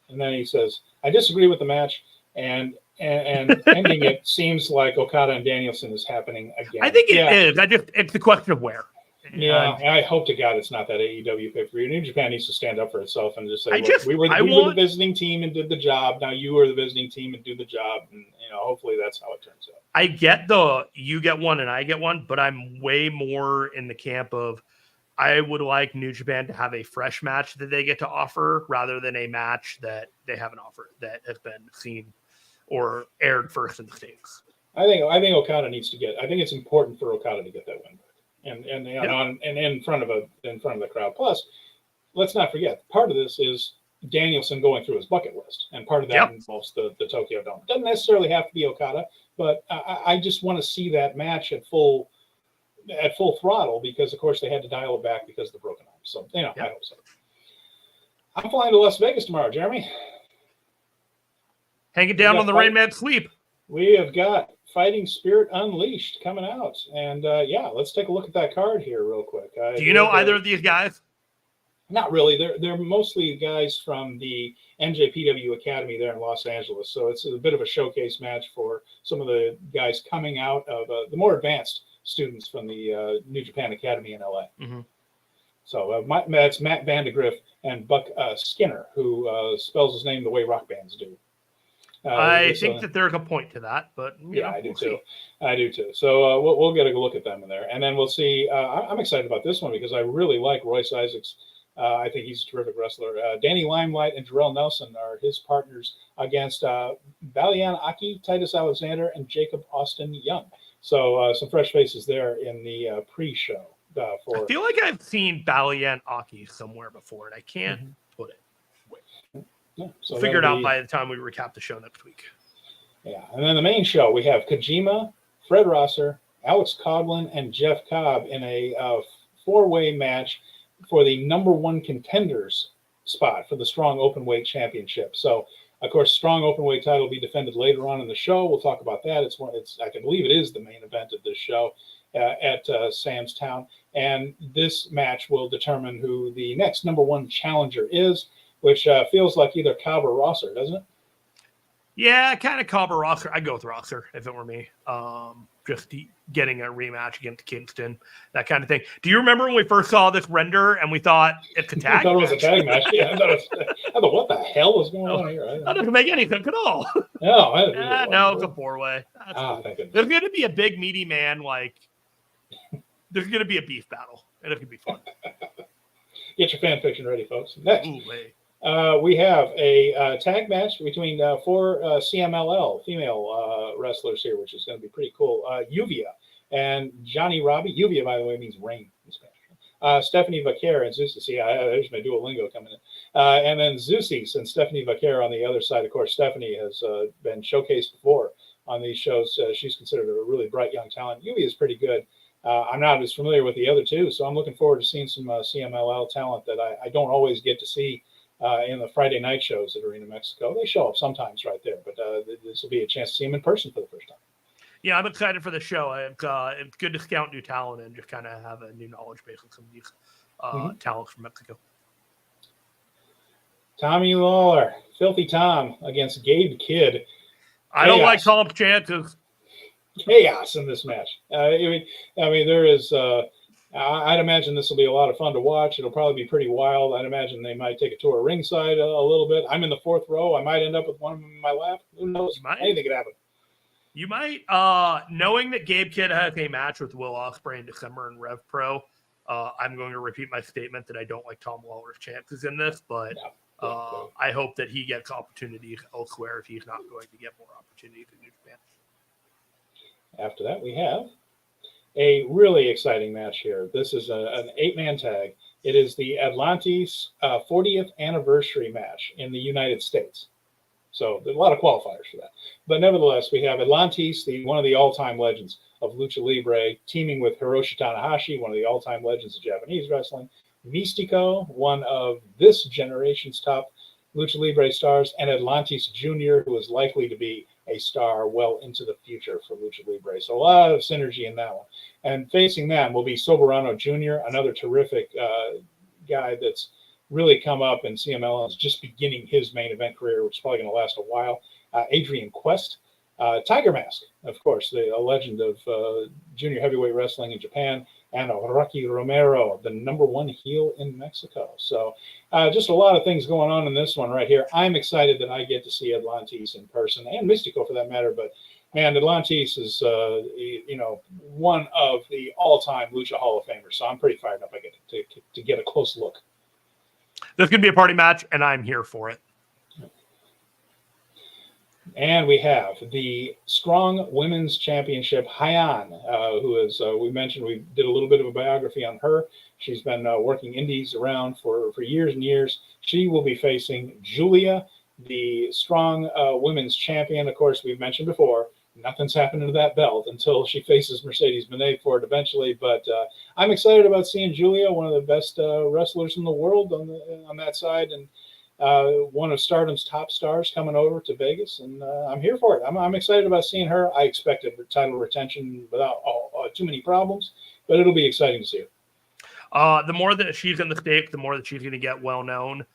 and then he says, I disagree with the match, and ending it seems like Okada and Danielson is happening again. I think it is. It's the question of where. Yeah, and I hope to God it's not that AEW pay-per-view. New Japan needs to stand up for itself and just say, we were the visiting team and did the job. Now you are the visiting team and do the job. And, hopefully that's how it turns out. I get you get one and I get one, but I'm way more in the camp of I would like New Japan to have a fresh match that they get to offer rather than a match that they haven't offered that has been seen or aired first in the States. I think Okada needs to I think it's important for Okada to get that win back. And in front of the crowd. Plus, let's not forget, part of this is Danielson going through his bucket list, and part of that involves the Tokyo Dome. Doesn't necessarily have to be Okada, but I just want to see that match at full throttle because, of course, they had to dial it back because of the broken arm. So, I hope so. I'm flying to Las Vegas tomorrow, Jeremy. Hang it down on the Rain Man Sleep. We have got Fighting Spirit Unleashed coming out. And, let's take a look at that card here real quick. Do you know either of these guys? Not really. They're mostly guys from the NJPW Academy there in Los Angeles. So it's a bit of a showcase match for some of the guys coming out of the more advanced students from the New Japan Academy in LA. Mm-hmm. So that's Matt Vandegrift and Buck Skinner, who spells his name the way rock bands do. I think that there's a point to that, but yeah, I do too. I do too. So we'll get a look at them in there, and then we'll see. I'm excited about this one because I really like Royce Isaacs. I think he's a terrific wrestler. Danny Limelight and Jarrell Nelson are his partners against Valian Aki, Titus Alexander, and Jacob Austin Young. So some fresh faces there in the pre-show. I feel like I've seen Valiant Aki somewhere before, and I can't put it. Yeah, so figure it out by the time we recap the show next week. Yeah, and then the main show, we have Kojima, Fred Rosser, Alex Coughlin, and Jeff Cobb in a four-way match for the number one contenders spot for the Strong Openweight Championship. So, of course, Strong Openweight title will be defended later on in the show. We'll talk about that. I can believe it is the main event of this show at Sam's Town. And this match will determine who the next number one challenger is, which feels like either Cobb or Rosser, doesn't it? Yeah, kind of Cobb or Rosser. I'd go with Rosser if it were me. Just getting a rematch against Kingston, that kind of thing. Do you remember when we first saw this render and we thought it's a tag? I thought it was a tag match. Yeah, I thought, what the hell was going on here? That doesn't make any sense at all. No, no, it's a four-way. Cool. There's going to be a big meaty man. There's going to be a beef battle, and it could be fun. Get your fan fiction ready, folks. Next. Ooh, we have a tag match between four CMLL female wrestlers here, which is going to be pretty cool. Uvia and Johnny Robbie. Uvia, by the way, means rain in Spanish. Stephanie Vaquer and Zeus. See, there's my Duolingo coming in. And then Zeus and Stephanie Vaquer on the other side. Of course, Stephanie has been showcased before on these shows. She's considered a really bright young talent. Uvia is pretty good. I'm not as familiar with the other two, so I'm looking forward to seeing some CMLL talent that I don't always get to see in the Friday night shows at Arena Mexico. They show up sometimes right there, but this will be a chance to see them in person for the first time. Yeah, I'm excited for the show. It's good to scout new talent and just kind of have a new knowledge base of some of these talents from Mexico. Tommy Lawler, Filthy Tom against Gabe Kidd. I don't like Tom's chances. Chaos in this match. I mean, there is. I'd imagine this will be a lot of fun to watch. It'll probably be pretty wild. I'd imagine they might take a tour ringside a little bit. I'm in the fourth row. I might end up with one of them in my lap. Who knows? Anything could happen. You might. Knowing that Gabe Kidd has a match with Will Ospreay in December in Rev Pro, I'm going to repeat my statement that I don't like Tom Lawler's chances in this, but I hope that he gets opportunities elsewhere if he's not going to get more opportunities in New Japan. After that, we have a really exciting match here. This is an 8-man tag. It is the Atlantis 40th anniversary match in the United States. So there's a lot of qualifiers for that. But nevertheless, we have Atlantis, one of the all-time legends of Lucha Libre, teaming with Hiroshi Tanahashi, one of the all-time legends of Japanese wrestling, Mystico, one of this generation's top Lucha Libre stars, and Atlantis Jr., who is likely to be a star well into the future for Lucha Libre. So a lot of synergy in that one. And facing them will be Soberano Jr., another terrific guy that's really come up in CML and is just beginning his main event career, which is probably going to last a while. Adrian Quest, Tiger Mask, of course, a legend of junior heavyweight wrestling in Japan, and Rocky Romero, the number one heel in Mexico. So just a lot of things going on in this one right here. I'm excited that I get to see Atlantis in person, and Mystico for that matter. But, man, Atlantis is, one of the all-time Lucha Hall of Famers. So I'm pretty fired up I get to get a close look. This could be a party match, and I'm here for it. And we have the Strong Women's Championship, Hyan, who is, we mentioned, we did a little bit of a biography on her. She's been working indies around for years and years. She will be facing Julia, the Strong Women's Champion. Of course, we've mentioned before, nothing's happening to that belt until she faces Mercedes Moné for it eventually. But I'm excited about seeing Julia, one of the best wrestlers in the world on that side, and one of Stardom's top stars coming over to Vegas, and I'm here for it. I'm excited about seeing her. I expected title retention without too many problems, but it'll be exciting to see her. The more that she's in the stakes, the more that she's going to get well known.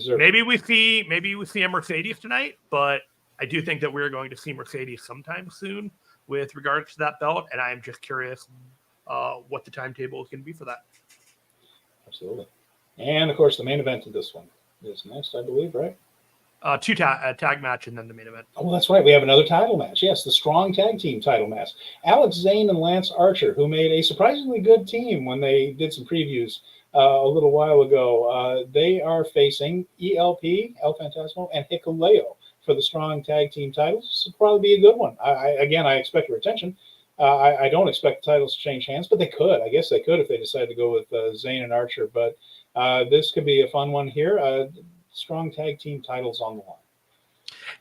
Maybe we see a Mercedes tonight, but I do think that we're going to see Mercedes sometime soon with regards to that belt, and I am just curious what the timetable is going to be for that. Absolutely. And of course, the main event of this one is next, I believe, right? Two tag match and then the main event. Oh, that's right. We have another title match. Yes, the Strong Tag Team title match. Alex Zane and Lance Archer, who made a surprisingly good team when they did some previews a little while ago. They are facing ELP, El Fantasmo, and Hikuleo for the Strong Tag Team titles. This will probably be a good one. I expect retention. I don't expect the titles to change hands, but they could. I guess they could if they decide to go with Zane and Archer. But this could be a fun one here. Strong Tag Team titles on the line.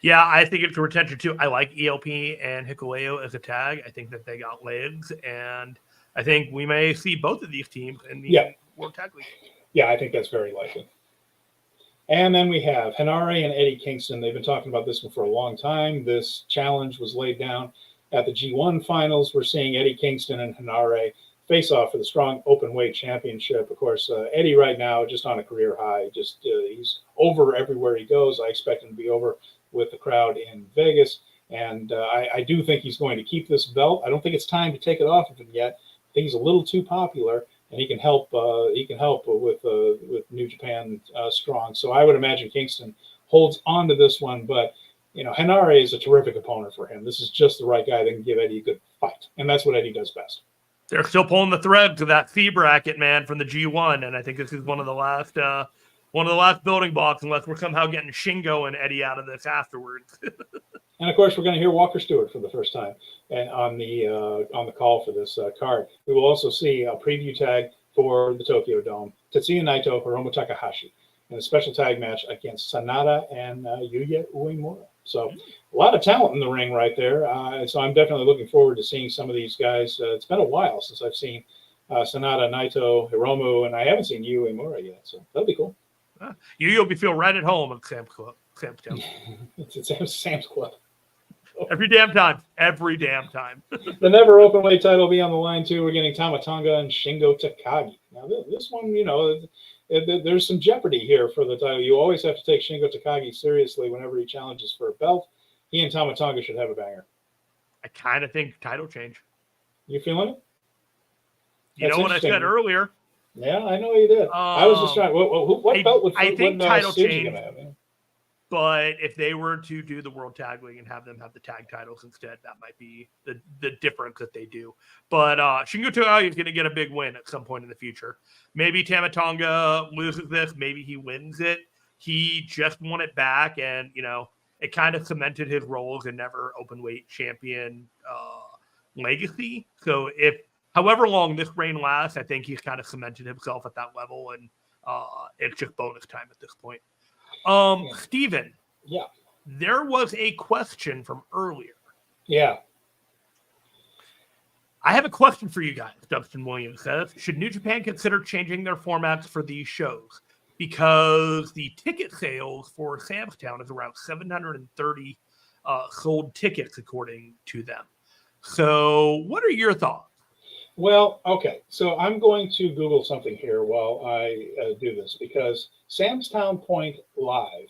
Yeah, I think it's a retention too. I like ELP and Hikuleo as a tag. I think that they got legs, and I think we may see both of these teams in the World Tag League. Yeah, I think that's very likely. And then we have Henare and Eddie Kingston. They've been talking about this one for a long time. This challenge was laid down at the G1 finals. We're seeing Eddie Kingston and Henare face off for the Strong Openweight Championship. Of course, Eddie right now just on a career high. He's over everywhere he goes. I expect him to be over with the crowd in Vegas, and I do think he's going to keep this belt. I don't think it's time to take it off of him yet. I think he's a little too popular, and he can help. With New Japan Strong. So I would imagine Kingston holds on to this one, but Henare is a terrific opponent for him. This is just the right guy that can give Eddie a good fight, and that's what Eddie does best. They're still pulling the thread to that C bracket, man, from the G1, and I think this is one of the last building blocks, unless we're somehow getting Shingo and Eddie out of this afterwards. And of course, we're going to hear Walker Stewart for the first time on the call for this card. We will also see a preview tag for the Tokyo Dome: Tetsuya Naito, Hiromu Takahashi, in a special tag match against Sanada and Yuya Uemura. So a lot of talent in the ring right there. So I'm definitely looking forward to seeing some of these guys. It's been a while since I've seen Sanada, Naito, Hiromu, and I haven't seen Yuya Uemura yet. So that'll be cool. You'll be feel right at home at Sam's Club. It's Sam's Club. Every damn time. The never openweight title will be on the line too. We're getting Tama Tonga and Shingo Takagi. Now this one, there's some jeopardy here for the title. You always have to take Shingo Takagi seriously whenever he challenges for a belt. He and Tama Tonga should have a banger. I kind of think title change. You feeling it? You know what I said earlier. Yeah, I know you did. I was just trying. What belt would I think title change? Gonna have, But if they were to do the World Tag League and have them have the tag titles instead, that might be the difference that they do. But Shingo Takagi is going to get a big win at some point in the future. Maybe Tama Tonga loses this. Maybe he wins it. He just won it back, and it kind of cemented his role as a never openweight champion legacy. So however long this reign lasts, I think he's kind of cemented himself at that level, and it's just bonus time at this point. Steven. Yeah. There was a question from earlier. Yeah. I have a question for you guys, Dustin Williams says. Should New Japan consider changing their formats for these shows? Because the ticket sales for Sam's Town is around 730 sold tickets, according to them. So what are your thoughts? Well, okay. So I'm going to Google something here while I do this, because Sam's Town Point Live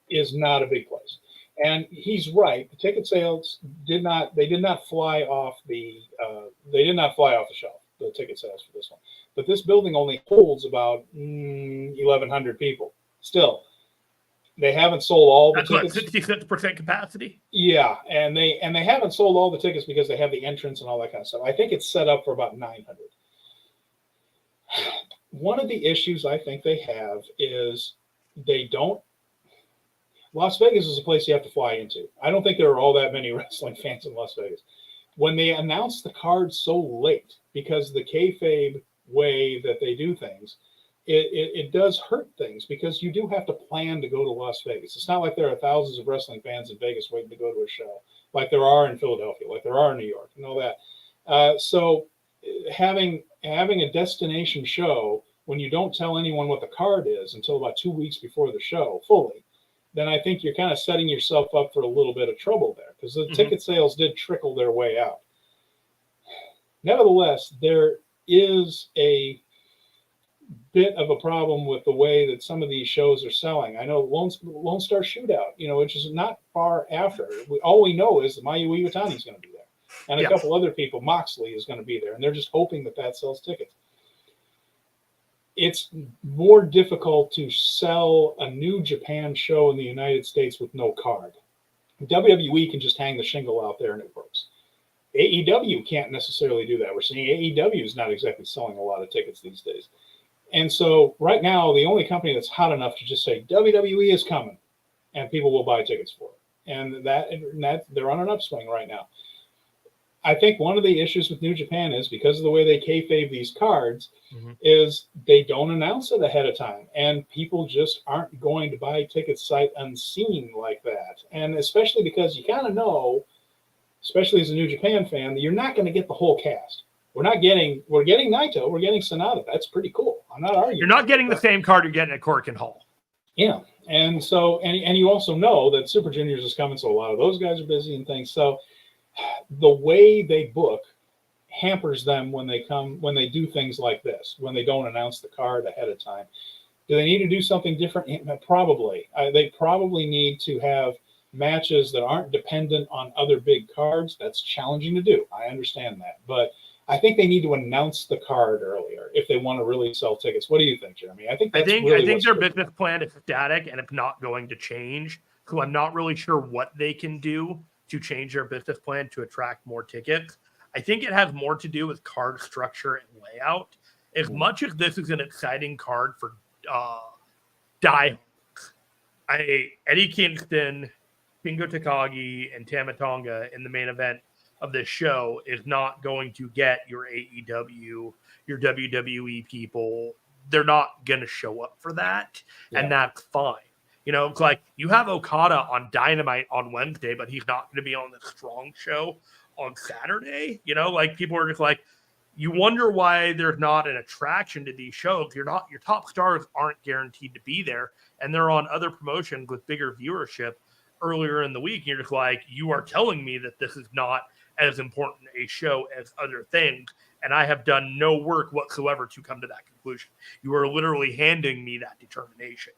is not a big place, and he's right. The ticket sales did not fly off the shelf. The ticket sales for this one, but this building only holds about 1,100 people. Still, they haven't sold all the tickets. 66% capacity. Yeah, and they haven't sold all the tickets because they have the entrance and all that kind of stuff. I think it's set up for about 900. One of the issues I think they have is Las Vegas is a place you have to fly into. I don't think there are all that many wrestling fans in Las Vegas. When they announce the card so late, because the kayfabe way that they do things, it does hurt things, because you do have to plan to go to Las Vegas. It's not like there are thousands of wrestling fans in Vegas waiting to go to a show, like there are in Philadelphia, like there are in New York, and all that. So having a destination show when you don't tell anyone what the card is until about 2 weeks before the show fully, then I think you're kind of setting yourself up for a little bit of trouble there, because the ticket sales did trickle their way out. Nevertheless, there is a bit of a problem with the way that some of these shows are selling. I know Lone Star Shootout, which is not far after. All we know is that Mayu Iwatani is going to be there, and a couple other people. Moxley is going to be there, and they're just hoping that sells tickets. It's more difficult to sell a New Japan show in the United States with no card. WWE can just hang the shingle out there and it works. AEW can't necessarily do that. We're seeing AEW is not exactly selling a lot of tickets these days. And so right now, the only company that's hot enough to just say WWE is coming and people will buy tickets for it. And that they're on an upswing right now. I think one of the issues with New Japan is because of the way they kayfabe these cards is they don't announce it ahead of time. And people just aren't going to buy tickets sight unseen like that. And especially because you kind of know, especially as a New Japan fan, that you're not going to get the whole cast. We're getting Naito, we're getting Sonata. That's pretty cool. I'm not arguing. You're not getting the same card you're getting at Korakuen Hall. Yeah. And so, and you also know that Super Juniors is coming, so a lot of those guys are busy and things. So the way they book hampers them when they do things like this, when they don't announce the card ahead of time. Do they need to do something different? Probably. They probably need to have matches that aren't dependent on other big cards. That's challenging to do. I understand that. But I think they need to announce the card earlier if they want to really sell tickets. What do you think, Jeremy? I think their business plan is static and it's not going to change. So I'm not really sure what they can do to change their business plan to attract more tickets. I think it has more to do with card structure and layout. As much as this is an exciting card for diehards, Eddie Kingston, Shingo Takagi, and Tama Tonga in the main event of this show is not going to get your AEW, your WWE people. They're not going to show up for that, and that's fine. It's like you have Okada on Dynamite on Wednesday, but he's not going to be on the Strong show on Saturday. People are just like, you wonder why there's not an attraction to these shows. Your top stars aren't guaranteed to be there, and they're on other promotions with bigger viewership earlier in the week. And you're just like, you are telling me that this is not as important a show as other things, and I have done no work whatsoever to come to that conclusion. You are literally handing me that determination.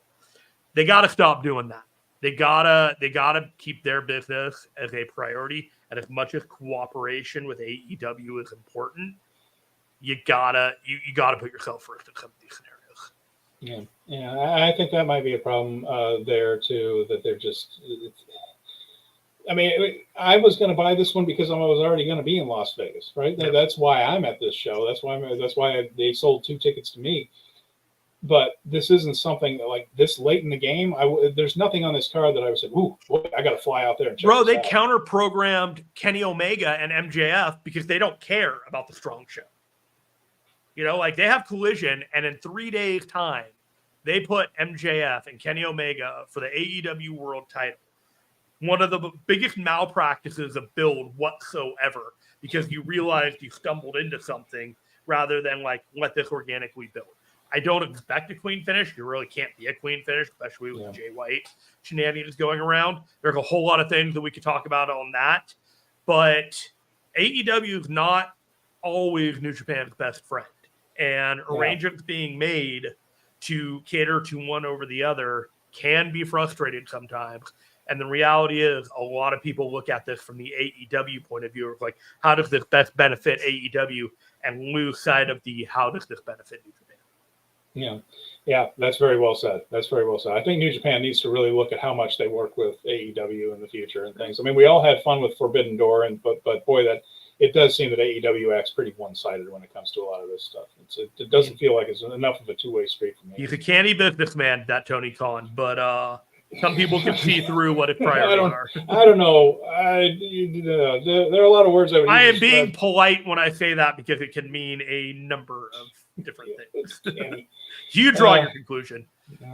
They got to stop doing that. They gotta keep their business as a priority, and as much as cooperation with AEW is important, you gotta put yourself first in some of these scenarios. Yeah, I think that might be a problem there too. That they're just. I mean, I was going to buy this one because I was already going to be in Las Vegas, right? Yeah. That's why I'm at this show. That's why they sold 2 tickets to me. But this isn't something like this late in the game. There's nothing on this card that I would say, "Ooh, boy, I got to fly out there and check." Bro, they counter-programmed Kenny Omega and MJF because they don't care about the Strong show. They have Collision, and in 3 days' time, they put MJF and Kenny Omega for the AEW World Title. One of the biggest malpractices of build whatsoever, because you realized you stumbled into something rather than let this organically build. I don't expect a clean finish. You really can't be a clean finish, especially with Jay White shenanigans going around. There's a whole lot of things that we could talk about on that. But AEW is not always New Japan's best friend. And arrangements being made to cater to one over the other can be frustrating sometimes. And the reality is a lot of people look at this from the AEW point of view of how does this best benefit AEW, and lose sight of how does this benefit New Japan? Yeah, that's very well said. I think New Japan needs to really look at how much they work with AEW in the future and things. I mean, we all had fun with Forbidden Door, but boy, that it does seem that AEW acts pretty one-sided when it comes to a lot of this stuff. It doesn't feel like it's enough of a two-way street for me. He's a canny businessman, that Tony Khan, but some people can see through what his priorities are. I don't know. There are a lot of words I am being polite when I say that because it can mean a number of different things. You draw your conclusion.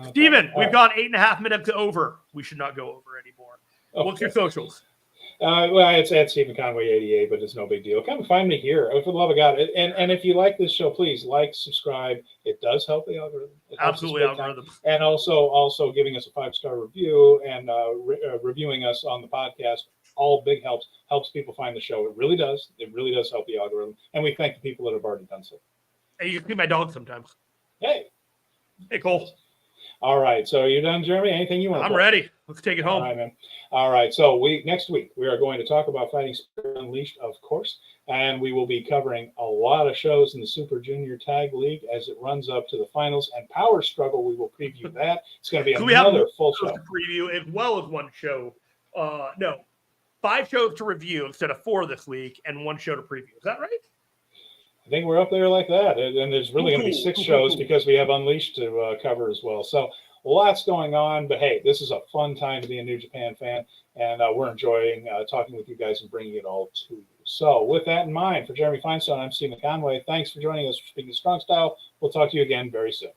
Steven, we've got 8.5 minutes over. We should not go over anymore. Okay. What's your socials? Well, it's at Stephen Conway 88, but it's no big deal. Come find me here. For the love of God. And if you like this show, please like, subscribe. It does help the algorithm. Absolutely, algorithm. And also giving us a 5-star review and reviewing us on the podcast. All big helps people find the show. It really does. It really does help the algorithm. And we thank the people that have already done so. And you can see my dog sometimes. Hey. Hey, Cole. All right. So you done, Jeremy? Anything you want? I'm ready. Let's take it home. All right, man. All right. So next week we are going to talk about Fighting Spirit Unleashed, of course, and we will be covering a lot of shows in the Super Junior Tag League as it runs up to the finals and Power Struggle. We will preview that. It's going to be another full show to preview as well as one show. No, 5 shows to review instead of 4 this week, and 1 show to preview. Is that right? I think we're up there like that, and there's really going to be 6 shows because we have Unleashed to cover as well. So lots going on, but hey, this is a fun time to be a New Japan fan, and we're enjoying talking with you guys and bringing it all to you. So with that in mind, for Jeremy Finestone, I'm Stephen Conway. Thanks for joining us for Speaking Strong Style. We'll talk to you again very soon.